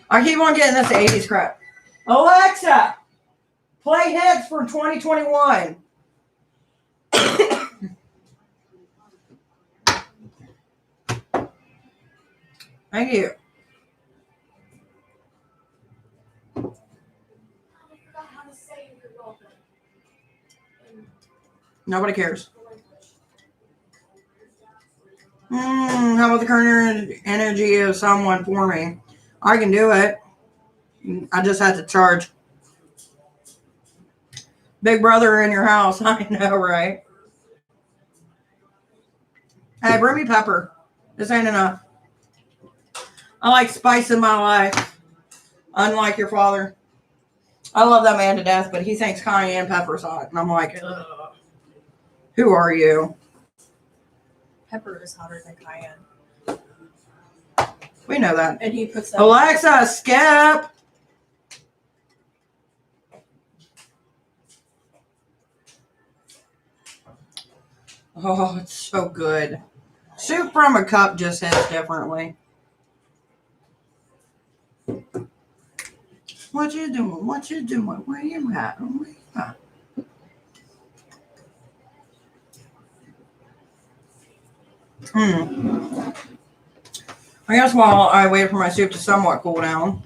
I keep on getting this 80s crap. Alexa, play hits for 2021. Thank you. Nobody cares. How about the current energy of someone for me? I can do it. I just had to charge. Big brother in your house. I know, right? Hey, bring me pepper. This ain't enough. I like spice in my life. Unlike your father. I love that man to death, but he thinks cayenne pepper's hot. And I'm like, ugh. Who are you? Pepper is hotter than cayenne. We know that. And he puts that. Alexa, skip. Oh, it's so good. Soup from a cup just hits differently. What you doing? What you doing? Where you at? Where you at? I guess while I wait for my soup to somewhat cool down.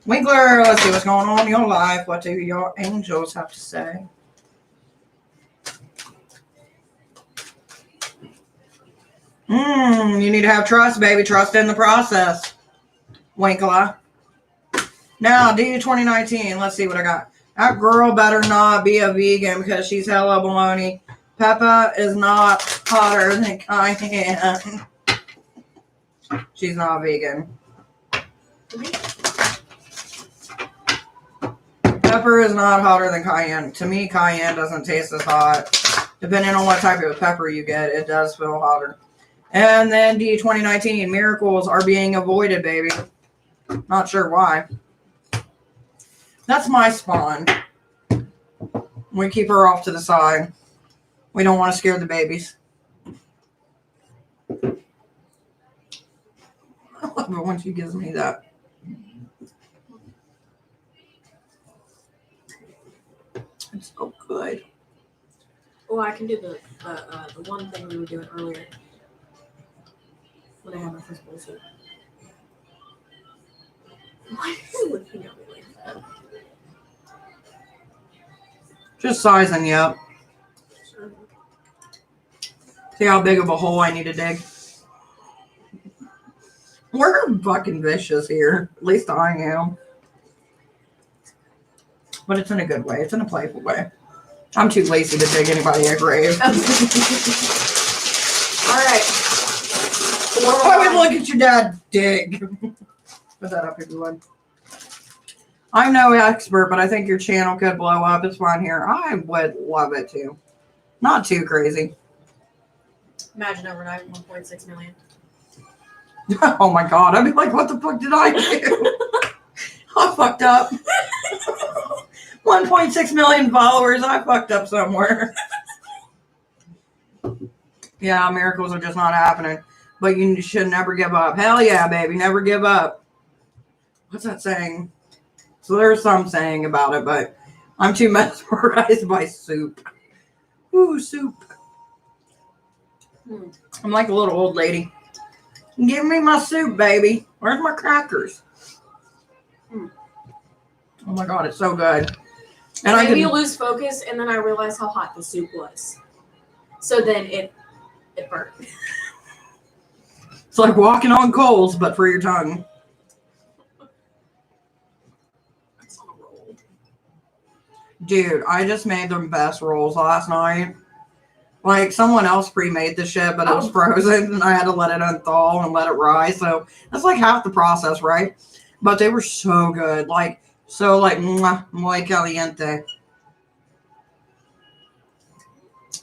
Winkler, let's see what's going on in your life. What do your angels have to say? You need to have trust, baby. Trust in the process. Winkler. Now, do 2019. Let's see what I got. That girl better not be a vegan because she's hella baloney. Peppa is not hotter than cayenne. She's not vegan. Pepper is not hotter than cayenne. To me, cayenne doesn't taste as hot. Depending on what type of pepper you get, it does feel hotter. And then D 2019. Miracles are being avoided, baby. Not sure why. That's my spawn. We keep her off to the side. We don't want to scare the babies. I love it when she gives me that. It's so good. Oh, I can do the one thing we were doing earlier when I had my first bowl soup. Why is he looking at me like that? Just sizing you up. See how big of a hole I need to dig. We're fucking vicious here. At least I am. But it's in a good way. It's in a playful way. I'm too lazy to dig anybody a grave. All right. I would look at your dad dig. Put that up if you would. I'm no expert, but I think your channel could blow up. It's fun here. I would love it too. Not too crazy. Imagine overnight 1.6 million. Oh my god. I'd be like, what the fuck did I do? I fucked up. 1.6 million followers. I fucked up somewhere. Yeah, miracles are just not happening. But you should never give up. Hell yeah, baby. Never give up. What's that saying? So there's some saying about it, but I'm too mesmerized by soup. Ooh, soup. I'm like a little old lady. Give me my soup, baby. Where's my crackers? Oh my god, it's so good. And Maybe you lose focus, and then I realized how hot the soup was. So then it It burnt. It's like walking on coals, but for your tongue. It's on a roll. Dude, I just made the best rolls last night. Like, someone else pre-made the shit, but it was frozen, and I had to let it unthaw and let it rise. So that's like half the process, right? But they were so good. Like, mwah, muy caliente.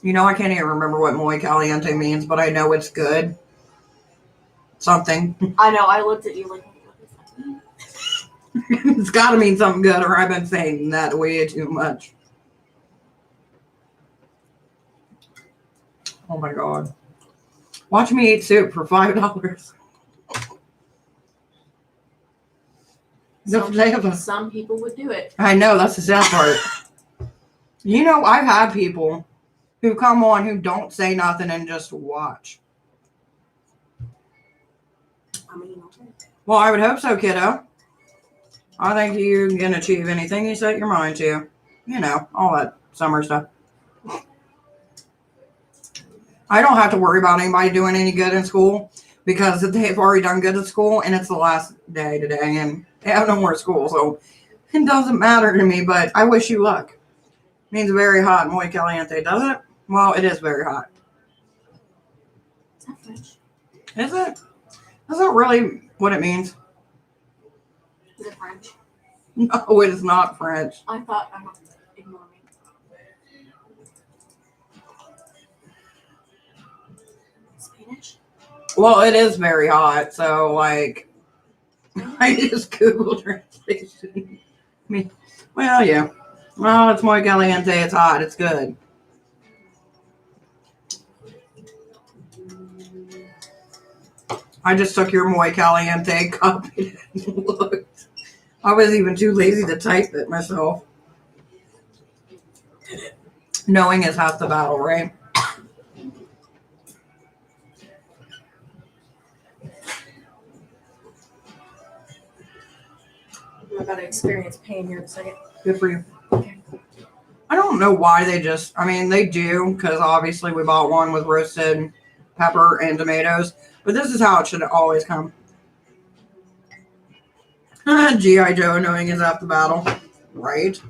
You know, I can't even remember what muy caliente means, but I know it's good. Something. I know, I looked at you like, what does that mean? It's got to mean something good, or I've been saying that way too much. Oh my God. Watch me eat soup for $5. Some people would do it. I know, that's the sad part. You know, I've had people who come on who don't say nothing and just watch. I mean, okay. Well, I would hope so, kiddo. I think you can achieve anything you set your mind to. You know, all that summer stuff. I don't have to worry about anybody doing any good in school because they've already done good at school and it's the last day today and they have no more school. So it doesn't matter to me, but I wish you luck. It means very hot, muy caliente, doesn't it? Well, it is very hot. Is that French? Is it? Is that really what it means? Is it French? No, it is not French. I thought, ignore me. Spanish? Well, it is very hot, so like I just Googled translation. Well, yeah. Well, it's muy caliente, it's hot, it's good. I just took your muy caliente, copied it, and looked. I was even too lazy to type it myself. Knowing is half the battle, right? I'm about to experience pain here in a second. Good for you. Okay. I don't know why they do, because obviously we bought one with roasted pepper and tomatoes, but this is how it should always come. G.I. Joe knowing is half the battle, right?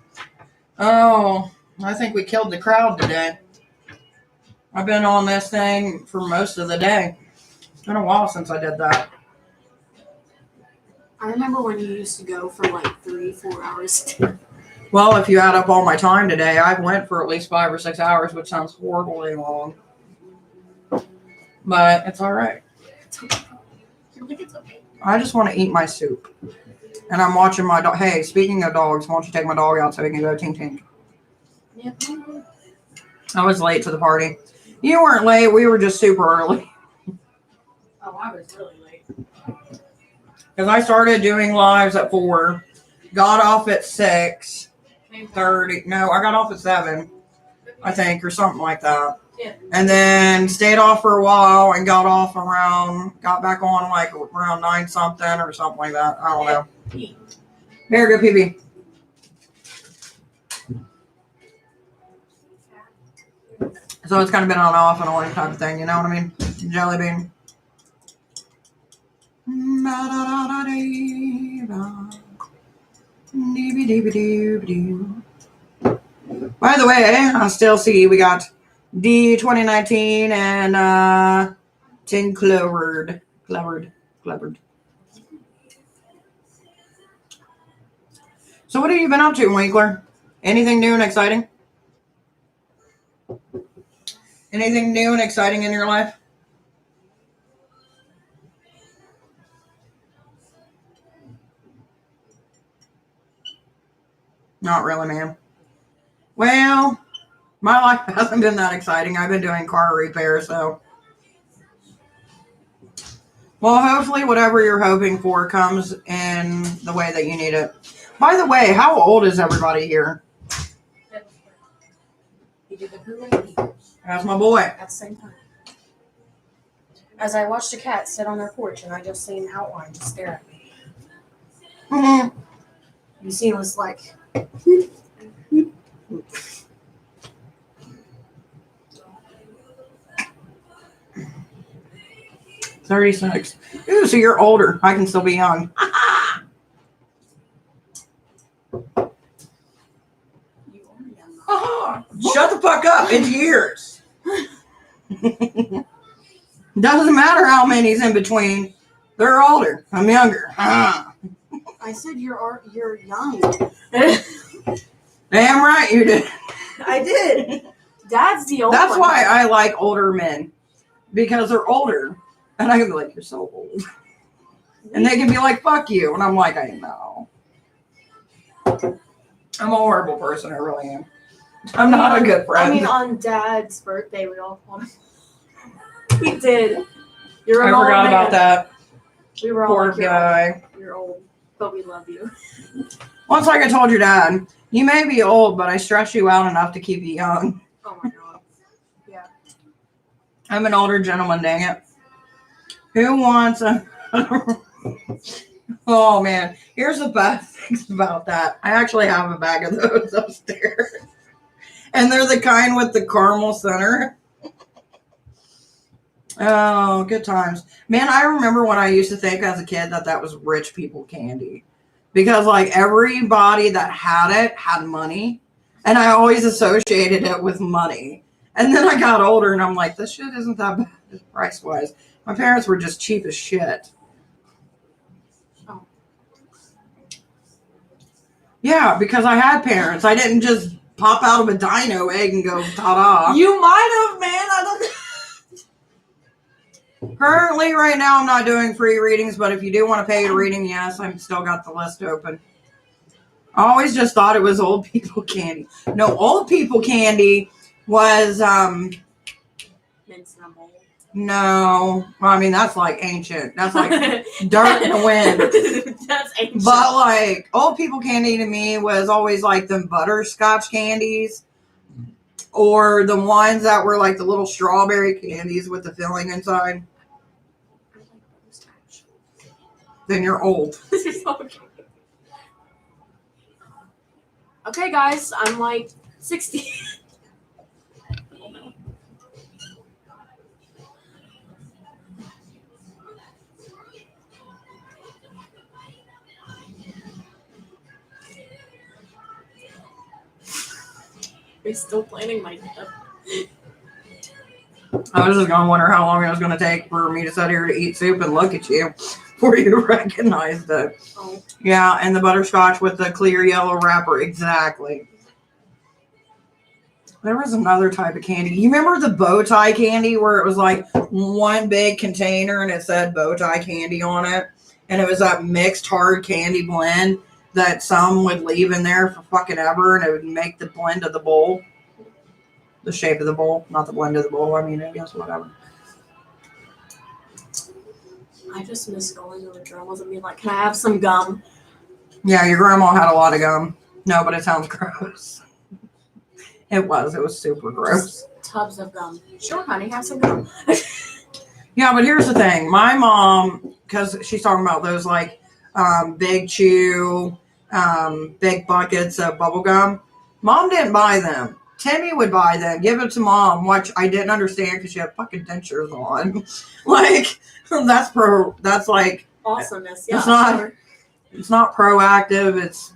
Oh, I think we killed the crowd today. I've been on this thing for most of the day. It's been a while since I did that. I remember when you used to go for like 3-4 hours. Well, if you add up all my time today, I've went for at least 5 or 6 hours, which sounds horribly long. But it's all right. It's okay. You're like, it's okay. I just want to eat my soup. And I'm watching my dog. Hey, speaking of dogs, why don't you take my dog out so we can go tink tink? Yeah. I was late to the party. You weren't late. We were just super early. Oh, I was really late. Because I started doing lives at 4. Got off at 6:30. No, I got off at 7, I think, or something like that. Yeah. And then stayed off for a while and got back on like around 9 something or something like that. I don't know. Very good, PB. So it's kind of been on and off and on type of thing, you know what I mean? Jelly bean. By the way, I still see we got D 2019 and Tin Clovered. So what have you been up to, Winkler? Anything new and exciting? Anything new and exciting in your life? Not really, man. Well, my life hasn't been that exciting. I've been doing car repair, so. Well, hopefully whatever you're hoping for comes in the way that you need it. By the way, how old is everybody here? You did the Hulu That's my boy. at the same time. As I watched a cat sit on their porch and I just seen an outline just stare at me. Mm-hmm. You see, it was like. 36. Ooh, so you're older. I can still be young. Shut the fuck up. It's years. Doesn't matter how many's in between. They're older. I'm younger. I said you're young. Damn right you did. I did. Dad's the old That's one. why I like older men. Because they're older. And I can be like, you're so old. And they can be like, fuck you. And I'm like, I know. I'm a horrible person. I really am. I'm not a good friend. I mean, on Dad's birthday, we all called him. We did. You're I an old forgot man. about that. We were all Poor like, guy. You're old, but we love you. Once, like I told your dad, you may be old, but I stress you out enough to keep you young. Oh my god. Yeah. I'm an older gentleman, dang it. Who wants a... Oh, man. Here's the best things about that. I actually have a bag of those upstairs. And they're the kind with the caramel center. Oh, good times. Man, I remember when I used to think as a kid that was rich people candy. Because, like, everybody that had it had money. And I always associated it with money. And then I got older and I'm like, this shit isn't that bad price-wise. My parents were just cheap as shit. Oh. Yeah, because I had parents. I didn't just pop out of a dino egg and go, ta-da. You might have, man. I don't know. Currently, right now, I'm not doing free readings, but if you do want to pay a reading, yes, I've still got the list open. I always just thought it was old people candy. No, old people candy was, no. Well, I mean, that's like ancient. That's like dirt in the wind. That's ancient. But, like, old people candy to me was always like them butterscotch candies. Or the ones that were like the little strawberry candies with the filling inside. Then you're old. This is okay. Okay, guys, I'm like 60. We're still planning my death. I was just going to wonder how long it was going to take for me to sit here to eat soup and look at you before you recognized it. Oh. Yeah, and the butterscotch with the clear yellow wrapper. Exactly. There was another type of candy. You remember the bow tie candy where it was like one big container and it said bow tie candy on it? And it was that mixed hard candy blend that some would leave in there for fucking ever and it would make the blend of the bowl. The shape of the bowl, not the blend of the bowl. I mean, I guess whatever. I just miss going to the grandma's and being like, can I have some gum? Yeah, your grandma had a lot of gum. No, but it sounds gross. It was super gross. Just tubs of gum. Sure, honey, have some gum. Yeah, but here's the thing. My mom, because she's talking about those like big chew, big buckets of bubble gum. Mom didn't buy them. Timmy would buy them, give it to mom, which I didn't understand because she had fucking dentures on. Like, that's like Awesomeness, yeah. It's not proactive, it's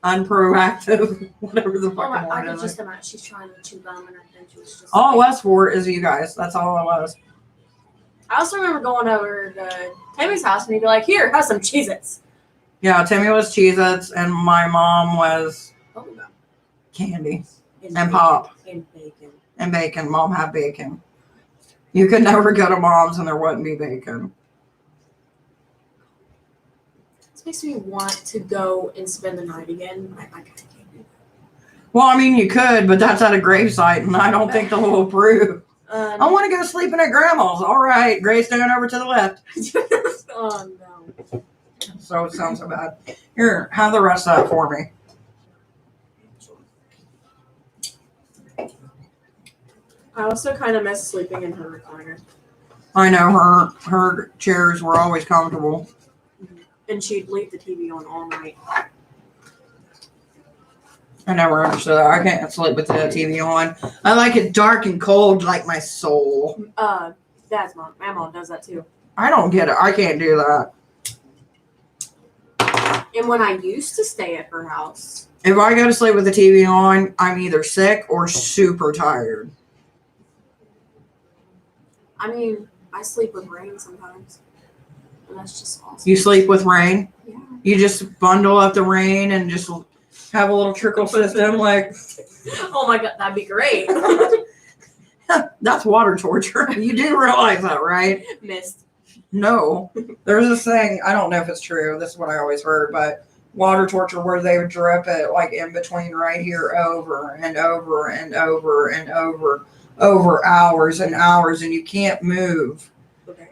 unproactive, whatever the fuck I word could is. just imagine she's trying to chew gum and her dentures just All like, it was for is you guys. That's all it was. I also remember going over to Tammy's house and he'd be like, here, have some Cheez-Its. Yeah, Timmy was Cheez-Its and my mom was Bubblegum. candy. And And pop. And bacon. And bacon. Mom had bacon. You could never go to mom's and there wouldn't be bacon. This makes me want to go and spend the night again. I can't do that. Well, I mean, you could, but that's at a gravesite and I don't think they'll approve. I want to go sleeping at grandma's. All right, gravestone over to the left. Oh, no. So it sounds so bad. Here, have the rest of that for me. I also kind of miss sleeping in her recliner. I know her chairs were always comfortable. And she'd leave the TV on all night. I never understood that. I can't sleep with the TV on. I like it dark and cold like my soul. Dad's mom. My mom does that too. I don't get it. I can't do that. And when I used to stay at her house, If I go to sleep with the TV on, I'm either sick or super tired. I mean, I sleep with rain sometimes. And that's just awesome. You sleep with rain? Yeah. You just bundle up the rain and just have a little trickle system like... Oh my God, that'd be great. That's water torture. You do realize that, right? Missed. No. There's this thing, I don't know if it's true, this is what I always heard, but water torture where they would drip it like in between right here over and over and over and over hours and hours, and you can't move. Okay.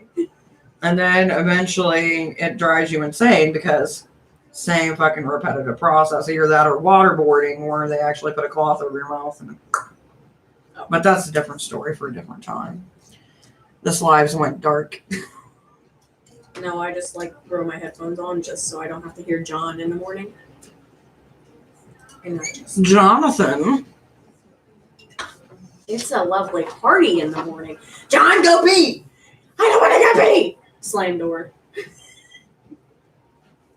And then eventually it drives you insane because same fucking repetitive process. Either that or waterboarding where they actually put a cloth over your mouth. But that's a different story for a different time. This lives went dark. No, I just like throw my headphones on just so I don't have to hear John in the morning. And Jonathan. It's a lovely party in the morning. John, go pee! I don't want to go pee! Slam door.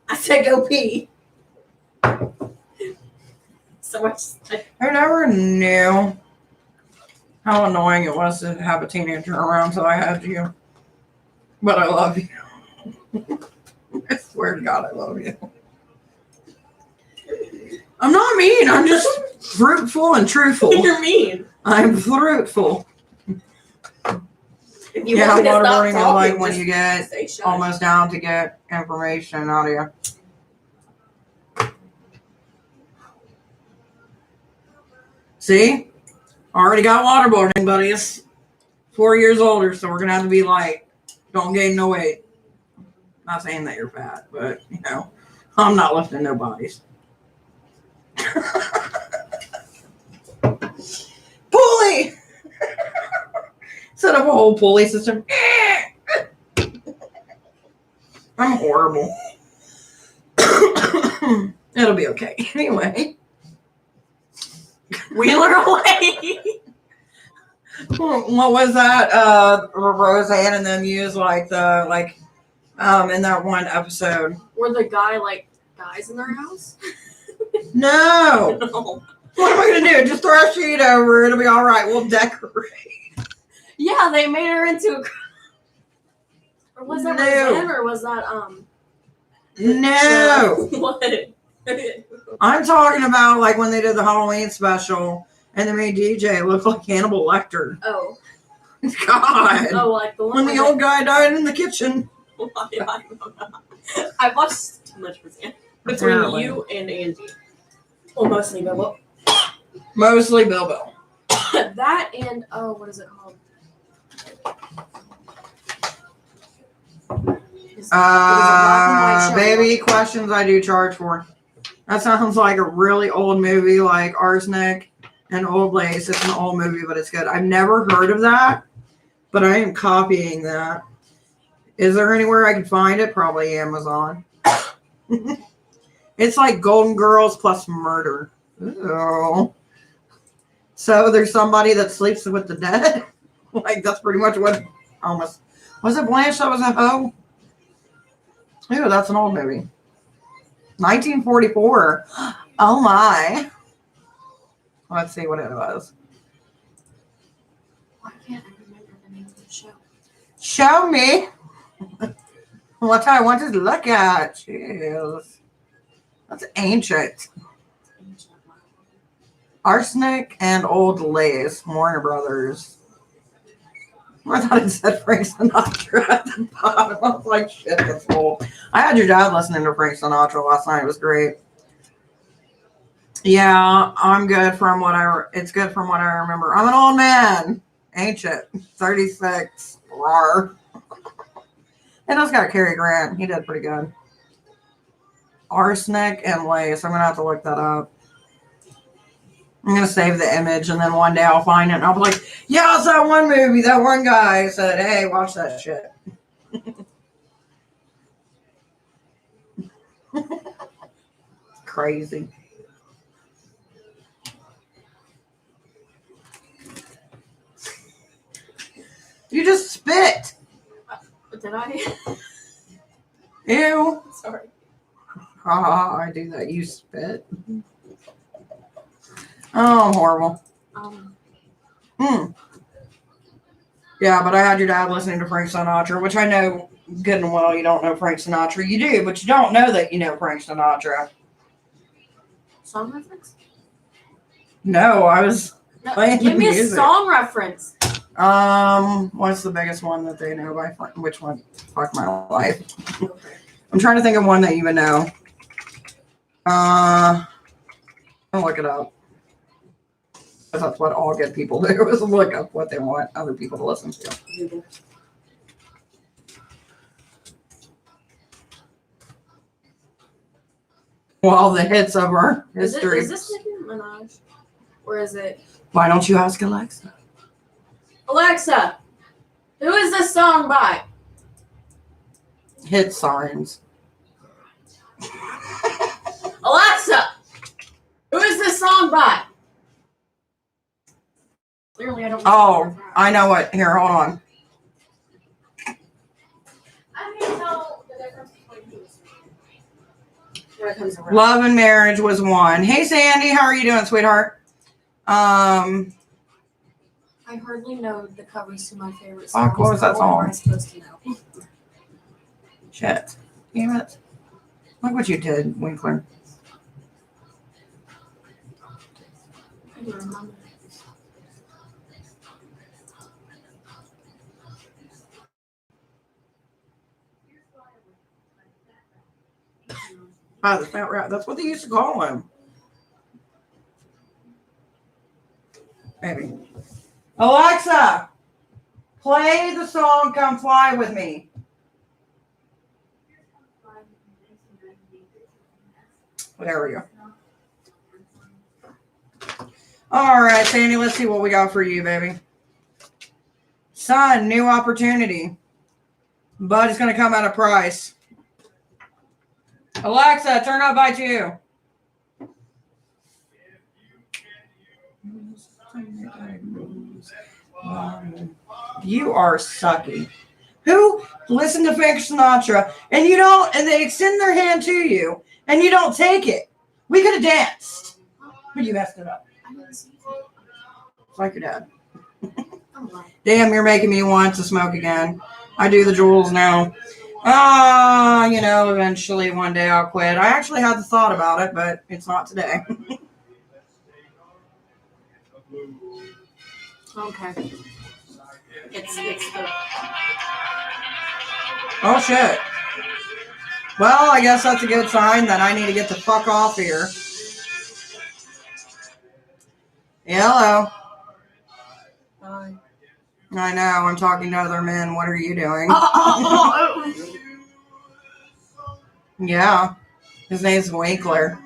I said go pee. So much. I never knew how annoying it was to have a teenager around till I had you. But I love you. I swear to God, I love you. I'm not mean. I'm just fruitful and truthful. You're mean. I'm fruitful. If you Yeah, want me to stop waterboarding is talking, like when just you get stay shut. almost down to get information out of you. See? Already got waterboarding, buddies. 4 years older, so we're going to have to be like, don't gain no weight. Not saying that you're fat, but, you know, I'm not lifting no bodies. Pulley! Set up a whole pulley system. I'm horrible. It'll be okay. Anyway. Wheeler away. What was that? Roseanne and them used in that one episode. Were the guy like guys in their house? No. No. What am I gonna do? Just throw a sheet over. It'll be all right. We'll decorate. Yeah, they made her into a. Or was that No. Roseanne or was that No. What? I'm talking about like when they did the Halloween special and they made DJ look like Hannibal Lecter. Oh. God. Oh, like the one When the old guy died in the kitchen. I watched too much Roseanne. Between Apparently. you and Angie. Well, mostly Bilbo. Mostly Bilbo. That and what is it called? Baby questions I do charge for. That sounds like a really old movie like Arsenic and Old Lace. It's an old movie, but it's good. I've never heard of that, but I am copying that. Is there anywhere I can find it? Probably Amazon. It's like Golden Girls plus murder. Oh. So there's somebody that sleeps with the dead? Like, that's pretty much what almost... Was it Blanche that was a hoe? Ew, that's an old movie. 1944. Oh my. Let's see what it was. Why can't I remember the name of the show? Show me what I wanted to look at. Jeez. That's ancient. Arsenic and Old Lace. Warner Brothers. I thought it said Frank Sinatra at the bottom. I was like, shit, that's old. I had your dad listening to Frank Sinatra last night. It was great. Yeah, I'm good from what it's good from what I remember. I'm an old man. Ancient. 36. Rawr. It does got Cary Grant. He did pretty good. Arsenic and Lace. I'm going to have to look that up. I'm going to save the image, and then one day I'll find it, and I'll be like, yeah, it's that one movie. That one guy said, hey, watch that shit. Crazy. You just spit. Did I? Ew. Sorry. I do that. You spit. Oh, I'm horrible. Yeah, but I had your dad listening to Frank Sinatra, which I know good and well you don't know Frank Sinatra. You do, but you don't know that you know Frank Sinatra. Song reference? No, I was playing Give me music. a song reference. What's the biggest one that they know by Frank? Which one? Fuck my life. I'm trying to think of one that you would know. I'll look it up. That's what all good people do is look up what they want other people to listen to. Well, the hits of our history. Is this Nicki Minaj? Or is it... Why don't you ask Alexa? Alexa, who is this song by? Hit signs. Alexa, who is this song by? Clearly, I don't know. Oh, I know what. Here, hold on. I can't tell the difference between who's. When it comes around. Love and Marriage was one. Hey, Sandy, how are you doing, sweetheart? I hardly know the covers to my favorite songs. What was that so what song? am I supposed to know? Shit. Damn it. Look what you did, Winkler. I do remember. Oh, the fat rat. That's what they used to call him. Maybe. Alexa, play the song Come Fly With Me. There we go. All right, Sandy, let's see what we got for you, baby. Son, new opportunity. But it's going to come at a price. Alexa, turn up by 2. You are sucky. Who listen to Frank Sinatra and you don't, and they extend their hand to you and you don't take it? We could have danced, but you messed it up. I didn't see it. It's like your dad. I'm lying. Damn, you're making me want to smoke again. I do the jewels now. Eventually one day I'll quit. I actually had the thought about it, but it's not today. Okay. It's the... Oh, shit. Well, I guess that's a good sign that I need to get the fuck off here. Hello. Bye. I know, I'm talking to other men. What are you doing? Yeah. His name's Winkler.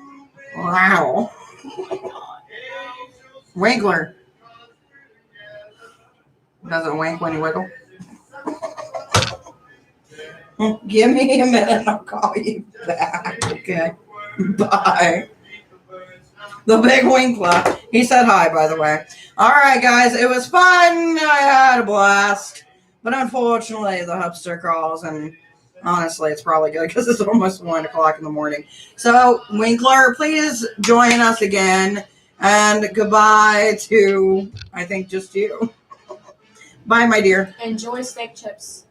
Wow. Winkler. Doesn't wink when you wiggle. Give me a minute and I'll call you back. Okay. Bye. The big Winkler. He said hi, by the way. All right, guys. It was fun. I had a blast. But unfortunately, the hubster calls, and honestly, it's probably good because it's almost 1 o'clock in the morning. So, Winkler, please join us again. And goodbye to, I think, just you. Bye, my dear. Enjoy steak chips.